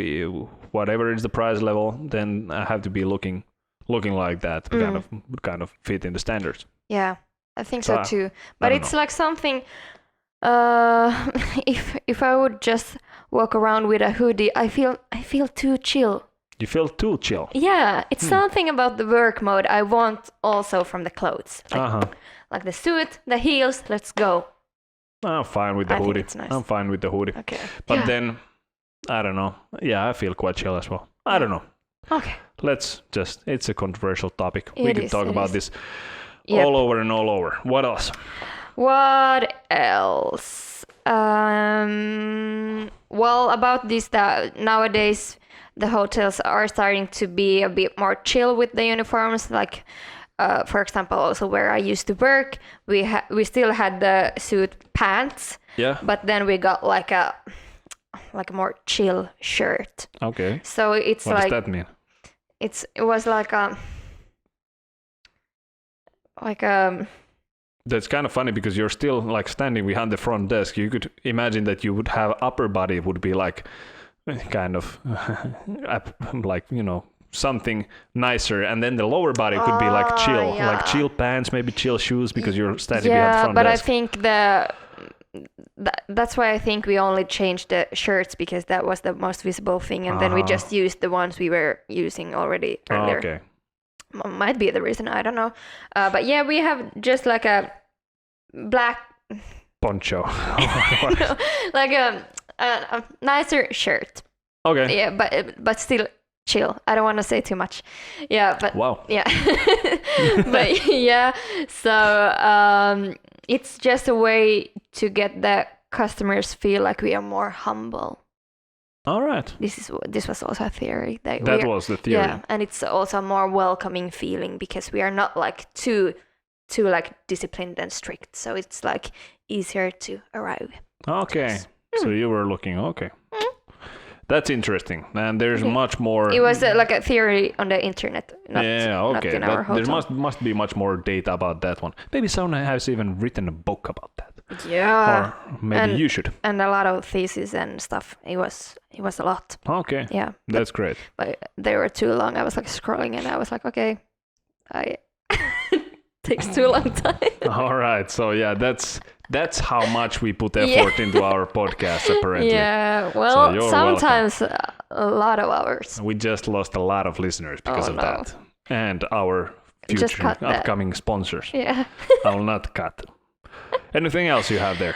whatever is the price level, then I have to be looking like that, kind of fit in the standards. Yeah, I think so too. But it's like something. If I would just walk around with a hoodie, I feel too chill. You feel too chill. Yeah, it's something about the work mode I want also from the clothes. Like the suit, the heels. Let's go. I'm fine with the hoodie. It's nice. I'm fine with the hoodie. Okay. But then, I don't know. Yeah, I feel quite chill as well. I don't know. Okay. It's a controversial topic. We can talk about this all over and all over. What else? What else? Well, about this, that nowadays the hotels are starting to be a bit more chill with the uniforms. Like, for example, also where I used to work, we still had the suit pants. Yeah. But then we got like a more chill shirt. Okay. So it's what does that mean? It was like That's kind of funny because you're still like standing behind the front desk. You could imagine that you would have upper body would be like kind of like something nicer, and then the lower body could be like chill, like chill pants, maybe chill shoes, because you're standing behind the front desk. Yeah, but I think that's why I think we only changed the shirts, because that was the most visible thing, and then we just used the ones we were using already earlier. Okay. Might be the reason, I don't know. But yeah, we have just like a black poncho. Like a nicer shirt. Okay. Yeah, but still chill. I don't want to say too much. Yeah, but Wow. yeah. But yeah, so it's just a way to get the customers feel like we are more humble. All right. This was also a theory that Was the theory. Yeah, and it's also a more welcoming feeling because we are not like too like disciplined and strict, so it's like easier to arrive. Okay. So you were looking. Okay. That's interesting. And there's much more. It was like a theory on the internet. Not, okay. Not in our There hotel. must be much more data about that one. Maybe someone has even written a book about that. Yeah. Or maybe you should. And a lot of theses and stuff. It was a lot. Okay. Yeah. That's great. But they were too long. I was like scrolling and I was like, okay, takes too long time. All right. So yeah, that's how much we put effort into our podcast, apparently. Yeah. Well, you're sometimes a lot of hours. We just lost a lot of listeners because of that. And our Just future cut that. upcoming sponsors. Yeah. I will not cut. Anything else you have there?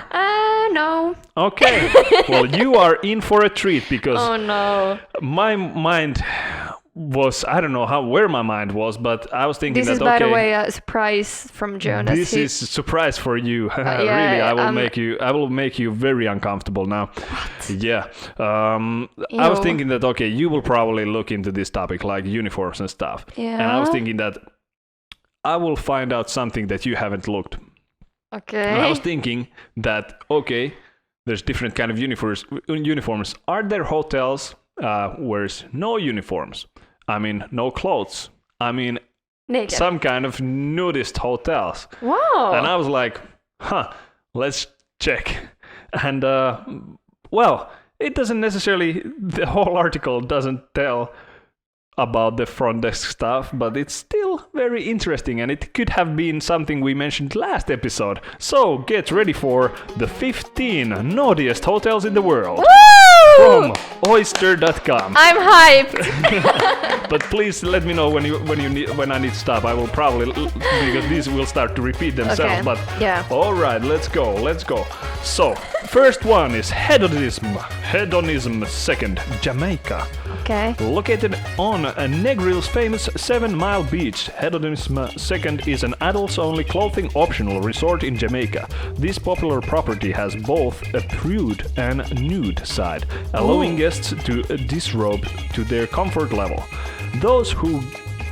No. Okay. Well, you are in for a treat because Oh no. my mind was, I don't know where my mind was, but I was thinking This that is, by the way, a surprise from Jonas. this is a surprise for you. Really, I will make you very uncomfortable now. What? Yeah. I was thinking that you will probably look into this topic like uniforms and stuff. Yeah. And I was thinking that I will find out something that you haven't looked. Okay. And I was thinking that there's different kind of uniforms. Are there hotels where there's no uniforms? I mean, no clothes. I mean, Naked. some kind of nudist hotels. Wow. And I was like, let's check. And it doesn't necessarily, the whole article doesn't tell about the front desk stuff, but it's still very interesting, and it could have been something we mentioned last episode. So get ready for the 15 naughtiest hotels in the world. Woo! From oyster.com. I'm hyped. But please let me know when I need to stop. I will probably, because these will start to repeat themselves. Okay. But yeah. All right, let's go. So first one is Hedonism Second, Jamaica. Okay. Located on Negril's famous 7 Mile Beach, Hedonism Second is an adults-only clothing-optional resort in Jamaica. This popular property has both a prude and nude side, allowing guests to disrobe to their comfort level. Those who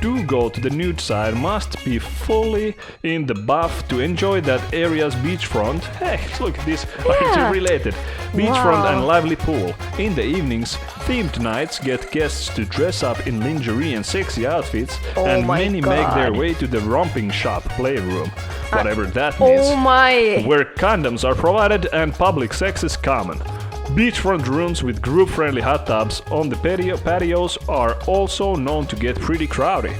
do go to the nude side must be fully in the buff to enjoy that area's beachfront. Hey, look at this, related. Beachfront and lively pool. In the evenings, themed nights get guests to dress up in lingerie and sexy outfits, and many make their way to the romping shop playroom, whatever that means, Oh my. where condoms are provided and public sex is common. Beachfront rooms with group-friendly hot tubs on the patios are also known to get pretty rowdy.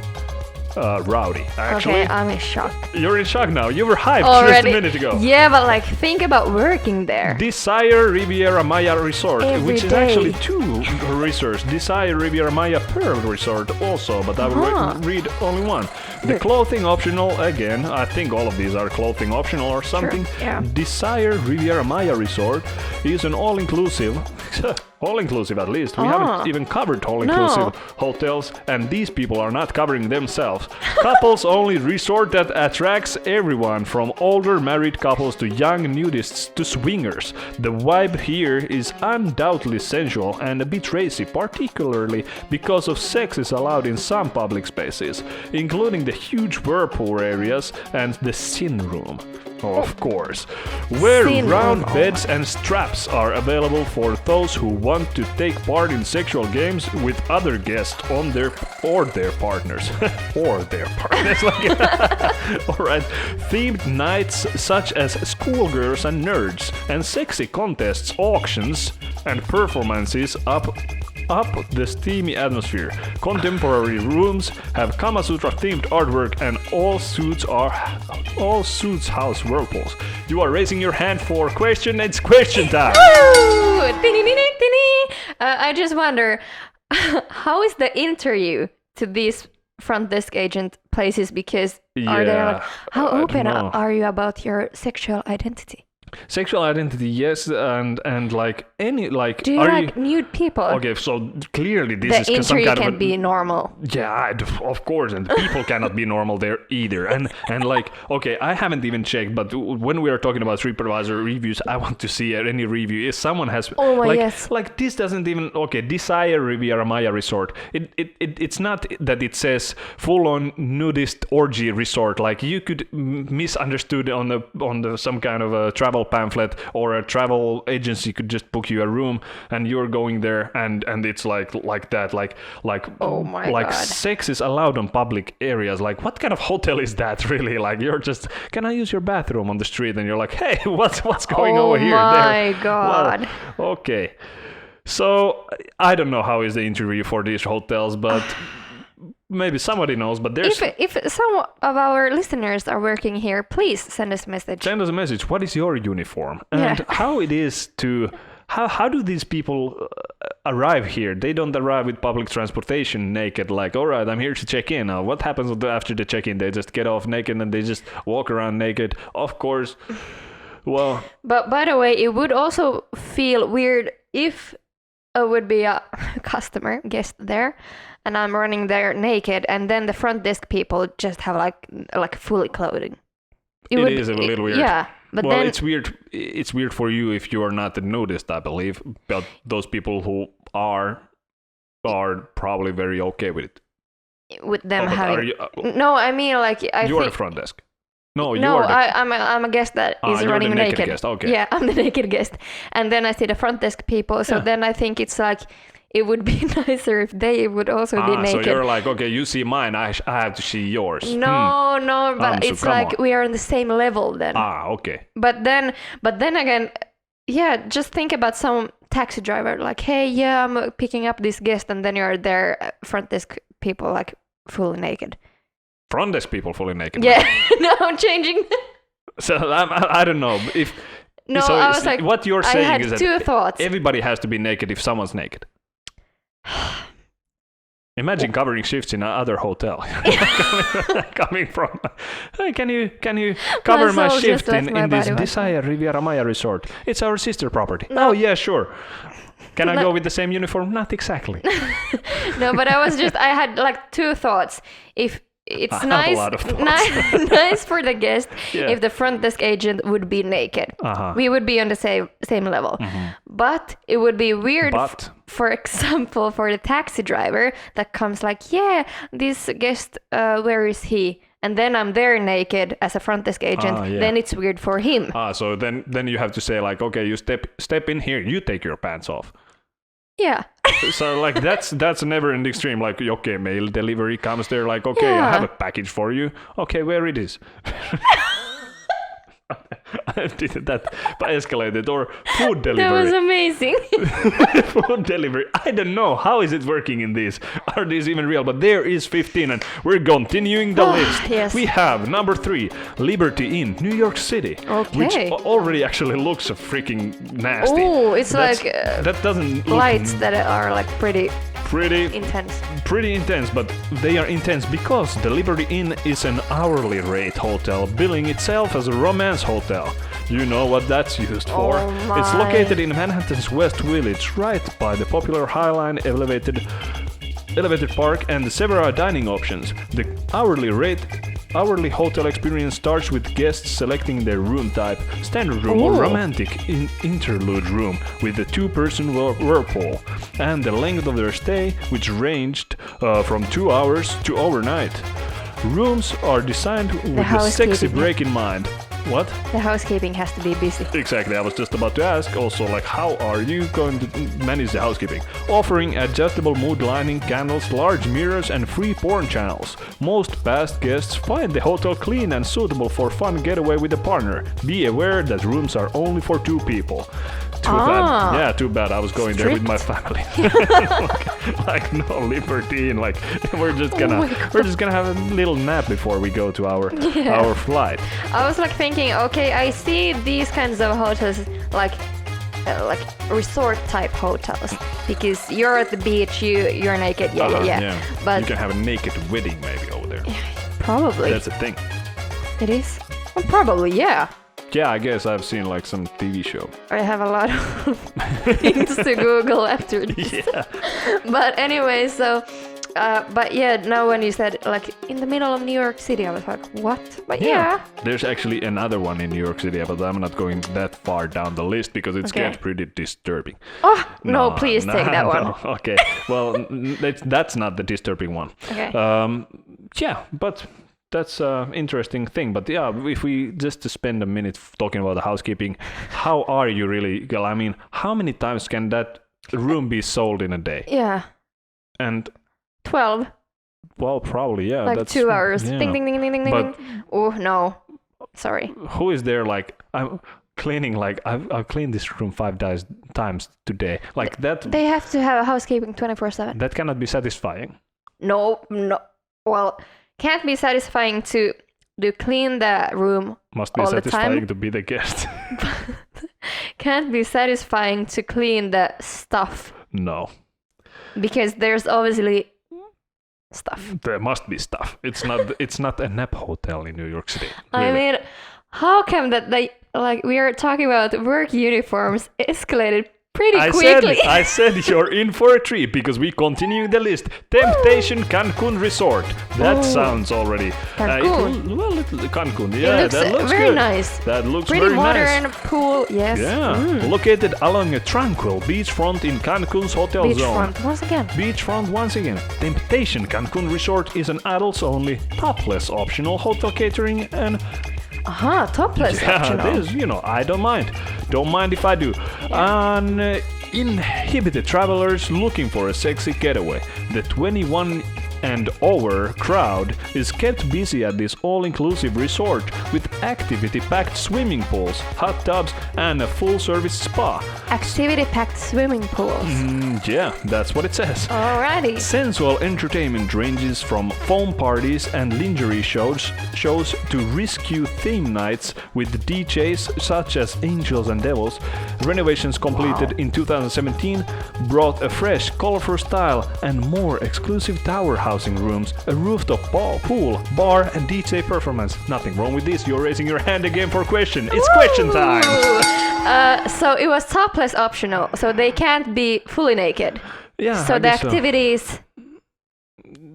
Actually. Okay, I'm in shock. You're in shock now. You were hyped Already. just a minute ago. Yeah, but like, think about working there. Desire Riviera Maya Resort, Every which is day. actually 2 resorts. Desire Riviera Maya Pearl Resort also, but I will read only one. The clothing optional, again, I think all of these are clothing optional or something. Sure, yeah. Desire Riviera Maya Resort is an all-inclusive, all-inclusive at least. We haven't even covered all-inclusive hotels, and these people are not covering themselves. Couples-only resort that attracts everyone from older married couples to young nudists to swingers. The vibe here is undoubtedly sensual and a bit racy, particularly because of sex is allowed in some public spaces, including the huge whirlpool areas and the sin room. Of course, where Sin round room. beds and straps are available for those who want to take part in sexual games with other guests on their partners. Or their partners. Alright. Themed nights such as schoolgirls and nerds, and sexy contests, auctions, and performances up the steamy atmosphere. Contemporary rooms have Kama Sutra themed artwork, and all suits house whirlpools. You are raising your hand for question. It's question time. Woo! I just wonder, how is the interview to these front desk agent places? Because are they like, how I don't open know. are you about your sexual identity? Sexual identity, yes, and like any like. Do you are like nude people? Okay, so clearly this The is some entry kind can of be normal. Yeah, of course, and people cannot be normal there either. And like, okay, I haven't even checked, but when we are talking about TripAdvisor reviews, I want to see any review. If someone has, Oh my like, yes. like this doesn't even Desire Riviera Maya Resort. It's not that it says full on nudist orgy resort. Like you could misunderstood on the some kind of a travel pamphlet, or a travel agency could just book you a room and you're going there and it's like that like Oh my like God. sex is allowed on public areas. Like what kind of hotel is that really? Like you're just, can I use your bathroom on the street? And you're like, hey, what's going over here? Oh my there? God. Well, okay. So I don't know how is the interview for these hotels, but maybe somebody knows. But there's If some of our listeners are working here, please send us a message. send us a message. What is your uniform? Yeah. And how it is to how do these people arrive here? They don't arrive with public transportation naked. Like, all right, I'm here to check in. What happens after the check-in? They just get off naked and they just walk around naked. Of course. Well, But by the way, it would also feel weird if I would be a customer guest there, and I'm running there naked, and then the front desk people just have like fully clothing. it is a little weird. Yeah, but well, then it's weird. It's weird for you if you are not the nudist, I believe. But those people who are probably very okay with it. with them Oh, but having. are you, No, I mean like I you are think. the front desk. No, you No, are the. I'm a guest that is you're running the naked naked. guest. Okay. Yeah, I'm the naked guest, and then I see the front desk people. So Yeah. then I think it's like it would be nicer if they would also be naked. So you're like, okay, you see mine, I have to see yours. No, but so it's come like on. we are on the same level then. Okay. But then again, yeah, just think about some taxi driver like, hey, yeah, I'm picking up this guest, and then you're there, front desk people like fully naked. Front desk people fully naked. Yeah, no, I'm changing. So I don't know if. No, so I was like, what you're I saying had is that two thoughts. everybody has to be naked if someone's naked. Imagine covering shifts in another hotel. coming from, hey, can you cover my soul shift just left my in this body once Desire Riviera Maya Resort? It's our sister property. No. Oh yeah, sure. Can I No. go with the same uniform? Not exactly. No, but I had like two thoughts. If it's I have a nice, lot of thoughts. nice for the guest Yeah. if the front desk agent would be naked. Uh-huh. We would be on the same level. But it would be weird, But- for example, for the taxi driver that comes like, yeah, this guest, where is he? And then I'm there naked as a front desk agent. Yeah. Then it's weird for him. So then you have to say like, okay, you step in here, you take your pants off. Yeah. So like that's a never-ending stream. Like, okay, mail delivery comes there. Like, okay, I Yeah. have a package for you. Okay, where it is? I did that by escalated or food That was delivery. amazing. Food delivery. I don't know how is it working in these. Are these even real? But there is 15, and we're continuing the list. Yes. We have number 3, Liberty Inn, New York City, which Okay. already actually looks freaking nasty. Oh, it's That's- like that doesn't look lights that are like pretty intense. pretty intense, but they are intense because the Liberty Inn is an hourly rate hotel, billing itself as a romance hotel. You know what that's used for. Oh It's my. located in Manhattan's West Village, right by the popular Highline elevated park and several dining options. The hourly hotel experience starts with guests selecting their room type, standard room or Ooh. romantic interlude room with a 2-person whirlpool, and the length of their stay, which ranged from 2 hours to overnight. Rooms are designed with a sexy housekeeping. break in mind. What? The housekeeping has to be busy. Exactly, I was just about to ask also, like, how are you going to manage the housekeeping? Offering adjustable mood lighting, candles, large mirrors, and free porn channels. Most past guests find the hotel clean and suitable for fun getaway with a partner. Be aware that rooms are only for 2 people. Too bad. Yeah, too bad. I was going there with my family. like no liberty, and like we're just gonna have a little nap before we go to our flight. I was like thinking, okay, I see these kinds of hotels like resort type hotels because you're at the beach, you're naked, yeah. But you can have a naked wedding maybe over there. probably That's a thing. it is. Well, probably, yeah. yeah, I guess I've seen like some TV show. I have a lot of things to Google after this. Yeah. But anyway, so, but yeah, now when you said like in the middle of New York City, I was like, what? But yeah. There's actually another one in New York City, but I'm not going that far down the list because it gets pretty disturbing. Oh, no, please take that one. No. Okay, well, that's not the disturbing one. Okay. Yeah, but that's an interesting thing. But yeah, if we just to spend a minute talking about the housekeeping, how are you really? Well, I mean, how many times can that room be sold in a day? Yeah. And 12. well, probably, yeah. Like that's 2 hours. Yeah. Ding, ding, ding, ding, ding, But- ding. Oh, no. Sorry. Who is there like, I'm cleaning, like, I've cleaned this room 5 times today. Like that, They have to have a housekeeping 24/7. that cannot be satisfying. No. Well, can't be satisfying to clean the room Must be all the satisfying time. to be the guest. Can't be satisfying to clean the stuff No, because there's obviously stuff. there must be stuff. It's not a nap hotel in New York City. I really. mean, how come that they like we are talking about work uniforms escalated pretty quickly? I said you're in for a treat because we continue the list. Temptation Cancun Resort. That Ooh. sounds already. Cancun. Cancun. Yeah, It looks that looks very good. nice. That looks Pretty very modern nice. pool, yes. Yeah, located along a tranquil beachfront in Cancun's hotel zone. Beachfront once again. Beachfront once again. Temptation Cancun Resort is an adults-only, topless optional hotel catering and Topless optional. this, I don't mind. Don't mind if I do. Uninhibited travelers looking for a sexy getaway. The 21 and over crowd is kept busy at this all-inclusive resort with activity-packed swimming pools, hot tubs, and a full-service spa. Activity-packed swimming pools. Yeah, that's what it says. Alrighty. Sensual entertainment ranges from foam parties and lingerie shows to risque theme nights with DJs such as Angels and Devils. Renovations completed in 2017 brought a fresh, colorful style and more exclusive tower housing rooms, a rooftop pool, bar, and DJ performance. Nothing wrong with this. You're raising your hand again for a question. It's question time. So it was topless optional, so they can't be fully naked. Yeah. So I the guess so. activities.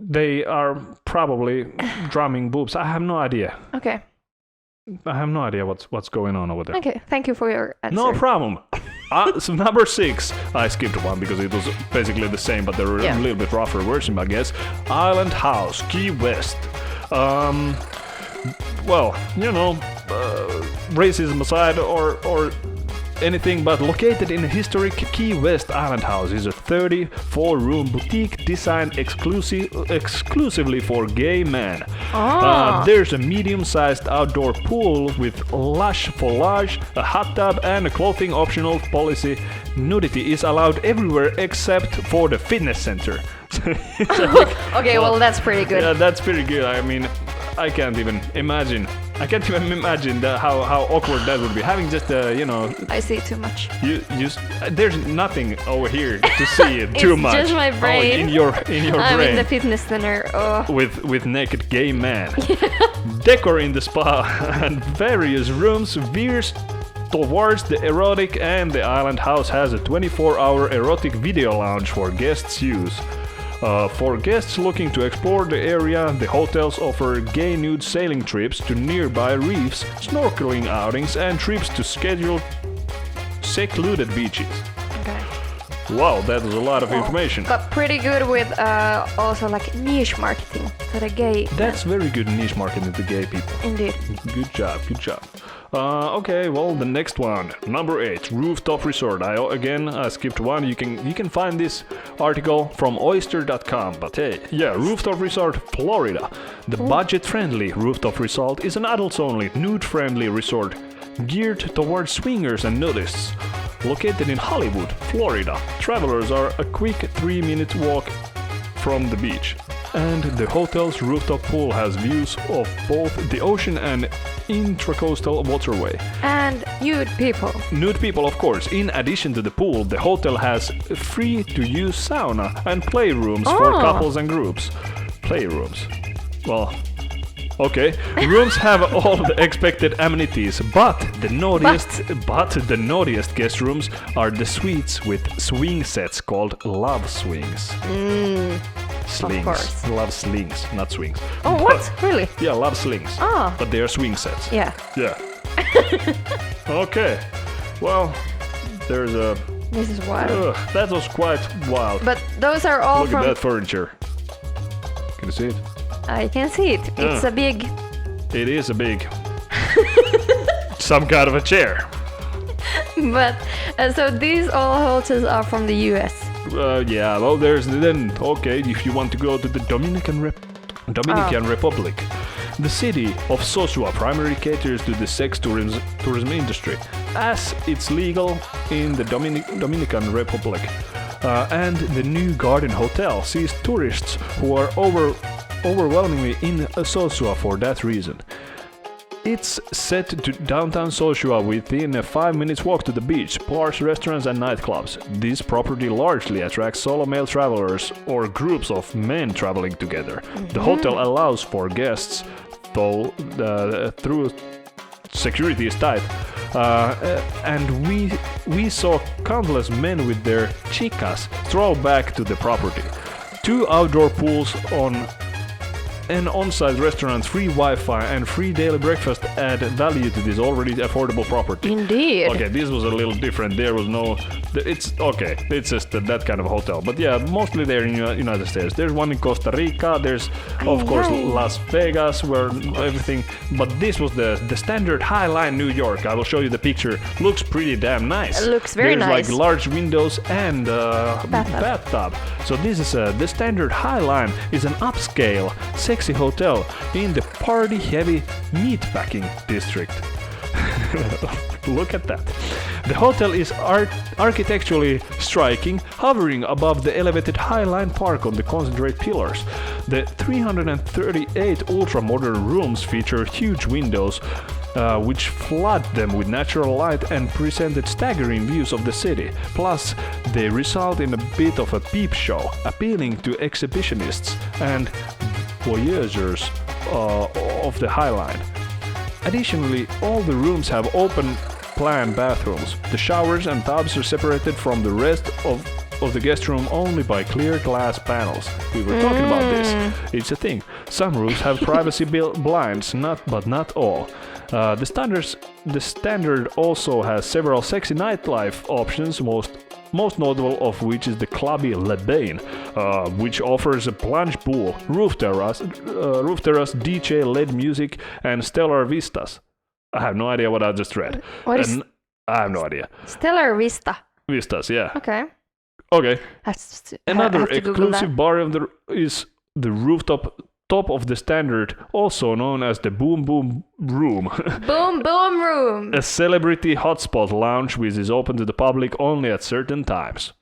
They are probably drumming boobs. I have no idea. Okay. I have no idea what's going on over there. Okay. Thank you for your answer. No problem. So number 6, I skipped one because it was basically the same, but they're a little bit rougher version, I guess. Island House, Key West. Well, racism aside or anything, but located in a historic Key West Island House is a 34-room boutique designed exclusively for gay men. There's a medium-sized outdoor pool with lush foliage, a hot tub, and a clothing optional policy. Nudity is allowed everywhere except for the fitness center. Okay, well that's pretty good. Yeah, that's pretty good. I mean, I can't even imagine how awkward that would be. Having just I see too much. there's nothing over here to see it too It's much. just my brain. Oh, in your I'm brain. in the fitness center. Oh. With naked gay man. Decor in the spa and various rooms veers towards the erotic, and the Island House has a 24-hour erotic video lounge for guests' use. For guests looking to explore the area, the hotels offer gay nude sailing trips to nearby reefs, snorkeling outings, and trips to scheduled secluded beaches. Okay. Wow, that is a lot of information. But pretty good with also like niche marketing for the gay. That's very good niche marketing to gay people. Indeed. Good job, good job. Okay, well, the next one, number 8, Rooftop Resort. I skipped one. You can find this article from oyster.com, but hey, yeah, Rooftop Resort, Florida. The budget-friendly Rooftop Resort is an adults-only, nude-friendly resort geared towards swingers and nudists. Located in Hollywood, Florida, travelers are a quick 3-minute walk from the beach. And the hotel's rooftop pool has views of both the ocean and intracoastal waterway. And nude people. Nude people, of course. In addition to the pool, the hotel has free-to-use sauna and playrooms for couples and groups. Playrooms. Well, Okay, rooms have all the expected amenities, but the naughtiest guest rooms are the suites with swing sets called love swings. Slings. Of course. Love slings, not swings. Oh, what? Really? Yeah, love slings. Ah. But they are swing sets. Yeah. Yeah. Okay. Well, there's a. This is wild. That was quite wild. But those are all Look from. at that furniture. Can you see it? I can see it. It's a big. It is a big. Some kind of a chair. But so these all hotels are from the U.S. Yeah. Well, there's then. Okay, if you want to go to the Dominican Republic. The city of Sosua primarily caters to the sex tourism industry, as it's legal in the Dominican Republic. And the New Garden Hotel sees tourists who are overwhelmingly in Sosua for that reason. It's set to downtown Sosua within a 5 minutes walk to the beach, bars, restaurants and nightclubs. This property largely attracts solo male travelers or groups of men traveling together. The hotel allows for guests, though through security is tight, and we saw countless men with their chicas throw back to the property. 2 outdoor pools an on-site restaurant, free Wi-Fi, and free daily breakfast add value to this already affordable property. Indeed. Okay, this was a little different. There was no. It's okay. It's just that kind of hotel. But yeah, mostly there in the United States. There's one in Costa Rica. There's of course Las Vegas, where everything. But this was the standard Highline New York. I will show you the picture. Looks pretty damn nice. It looks very nice. There's like large windows and bathtub. So this is the standard Highline is an upscale, sexy hotel in the party-heavy meatpacking district. Look at that. The hotel is architecturally striking, hovering above the elevated Highline Park on the concentrate pillars. The 338 ultra-modern rooms feature huge windows which flood them with natural light and presented staggering views of the city. Plus, they result in a bit of a peep show, appealing to exhibitionists and voyagers of the Highline. Additionally, all the rooms have open-plan bathrooms. The showers and tubs are separated from the rest of the guest room only by clear glass panels. We were talking about this. It's a thing. Some rooms have privacy blinds, but not all. The standard also has several sexy nightlife options, most notable of which is the clubby Le Bain, which offers a plunge pool, roof terrace, DJ LED music, and stellar vistas. I have no idea what I just read. What is? I have no idea. Stellar Vista. Vistas, yeah. Okay. Okay. Another have to Google exclusive that. bar is the rooftop top of the standard, also known as the Boom Boom Room. Boom Boom Room. A celebrity hotspot lounge which is open to the public only at certain times.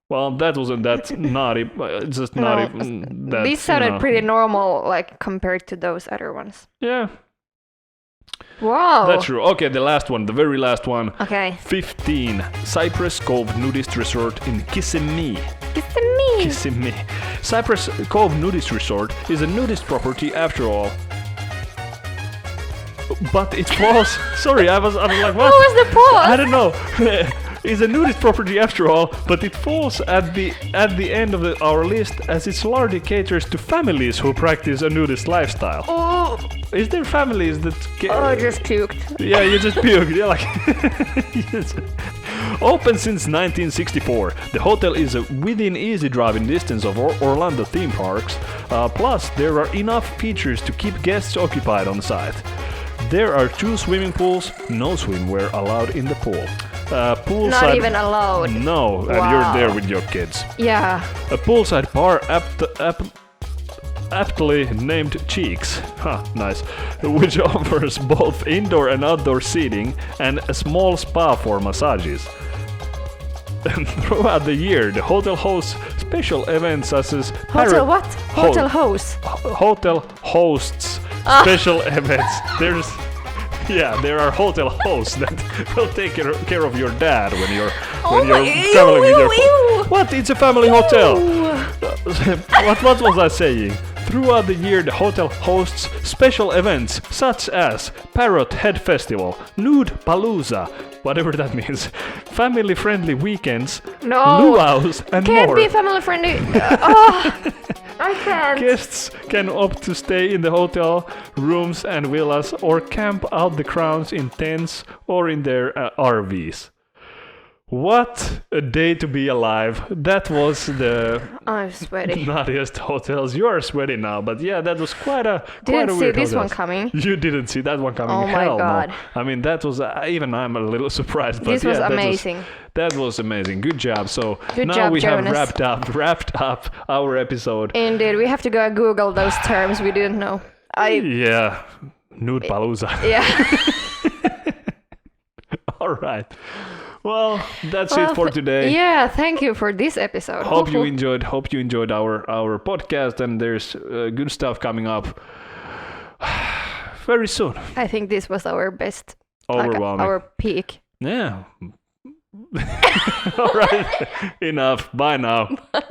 Well, that wasn't that naughty. It's just naughty. These sounded pretty normal, like compared to those other ones. Yeah. Wow. That's true. Okay, the last one, the very last one. Okay. 15. Cypress Cove Nudist Resort in Kissimmee. Kissimmee. Cypress Cove Nudist Resort is a nudist property after all. But it falls. Sorry, I was like, what? What was the pause? I don't know. It's a nudist property after all, but it falls at the end of our list as it largely caters to families who practice a nudist lifestyle. Oh. Is there families that? I just puked. Yeah, you just puked. Yeah, like. Yes. Open since 1964, the hotel is within easy driving distance of Orlando theme parks. Plus, there are enough features to keep guests occupied on site. There are 2 swimming pools, no swimwear allowed in the pool. Poolside, Not even allowed. No, and Wow. you're there with your kids. Yeah. A poolside bar aptly named Cheeks, nice, which offers both indoor and outdoor seating and a small spa for massages. And throughout the year, the hotel hosts special events such as Hotel what? Hotel host. Hotel hosts special events. There are hotel hosts that will take care of your dad when you're traveling with your. Ew. What? It's a family hotel. What was I saying? Throughout the year, the hotel hosts special events such as Parrot Head Festival, Nude Palooza, whatever that means, family-friendly weekends, luau's, and Can't more. be family friendly. Oh, I can't. Guests can opt to stay in the hotel rooms and villas or camp out the grounds in tents or in their RVs. What a day to be alive. That was the I'm sweaty. naughtiest hotels. You are sweaty now, but yeah, that was quite a Didn't see weird this hotels. one coming. You didn't see that one coming. Oh my Hell God. no. I mean, that was even I'm a little surprised. But This was yeah, amazing. That was amazing. Good job. So Good now job, we Jonas. have wrapped up our episode. Indeed, we have to go Google those terms we didn't know. Yeah, Nude Palooza. Yeah. All right. Well, that's it for today. Yeah, thank you for this episode. Hope you enjoyed our podcast, and there's good stuff coming up very soon. I think this was our best, Overwhelming. our peak. Yeah. All right. Enough. Bye now. Bye.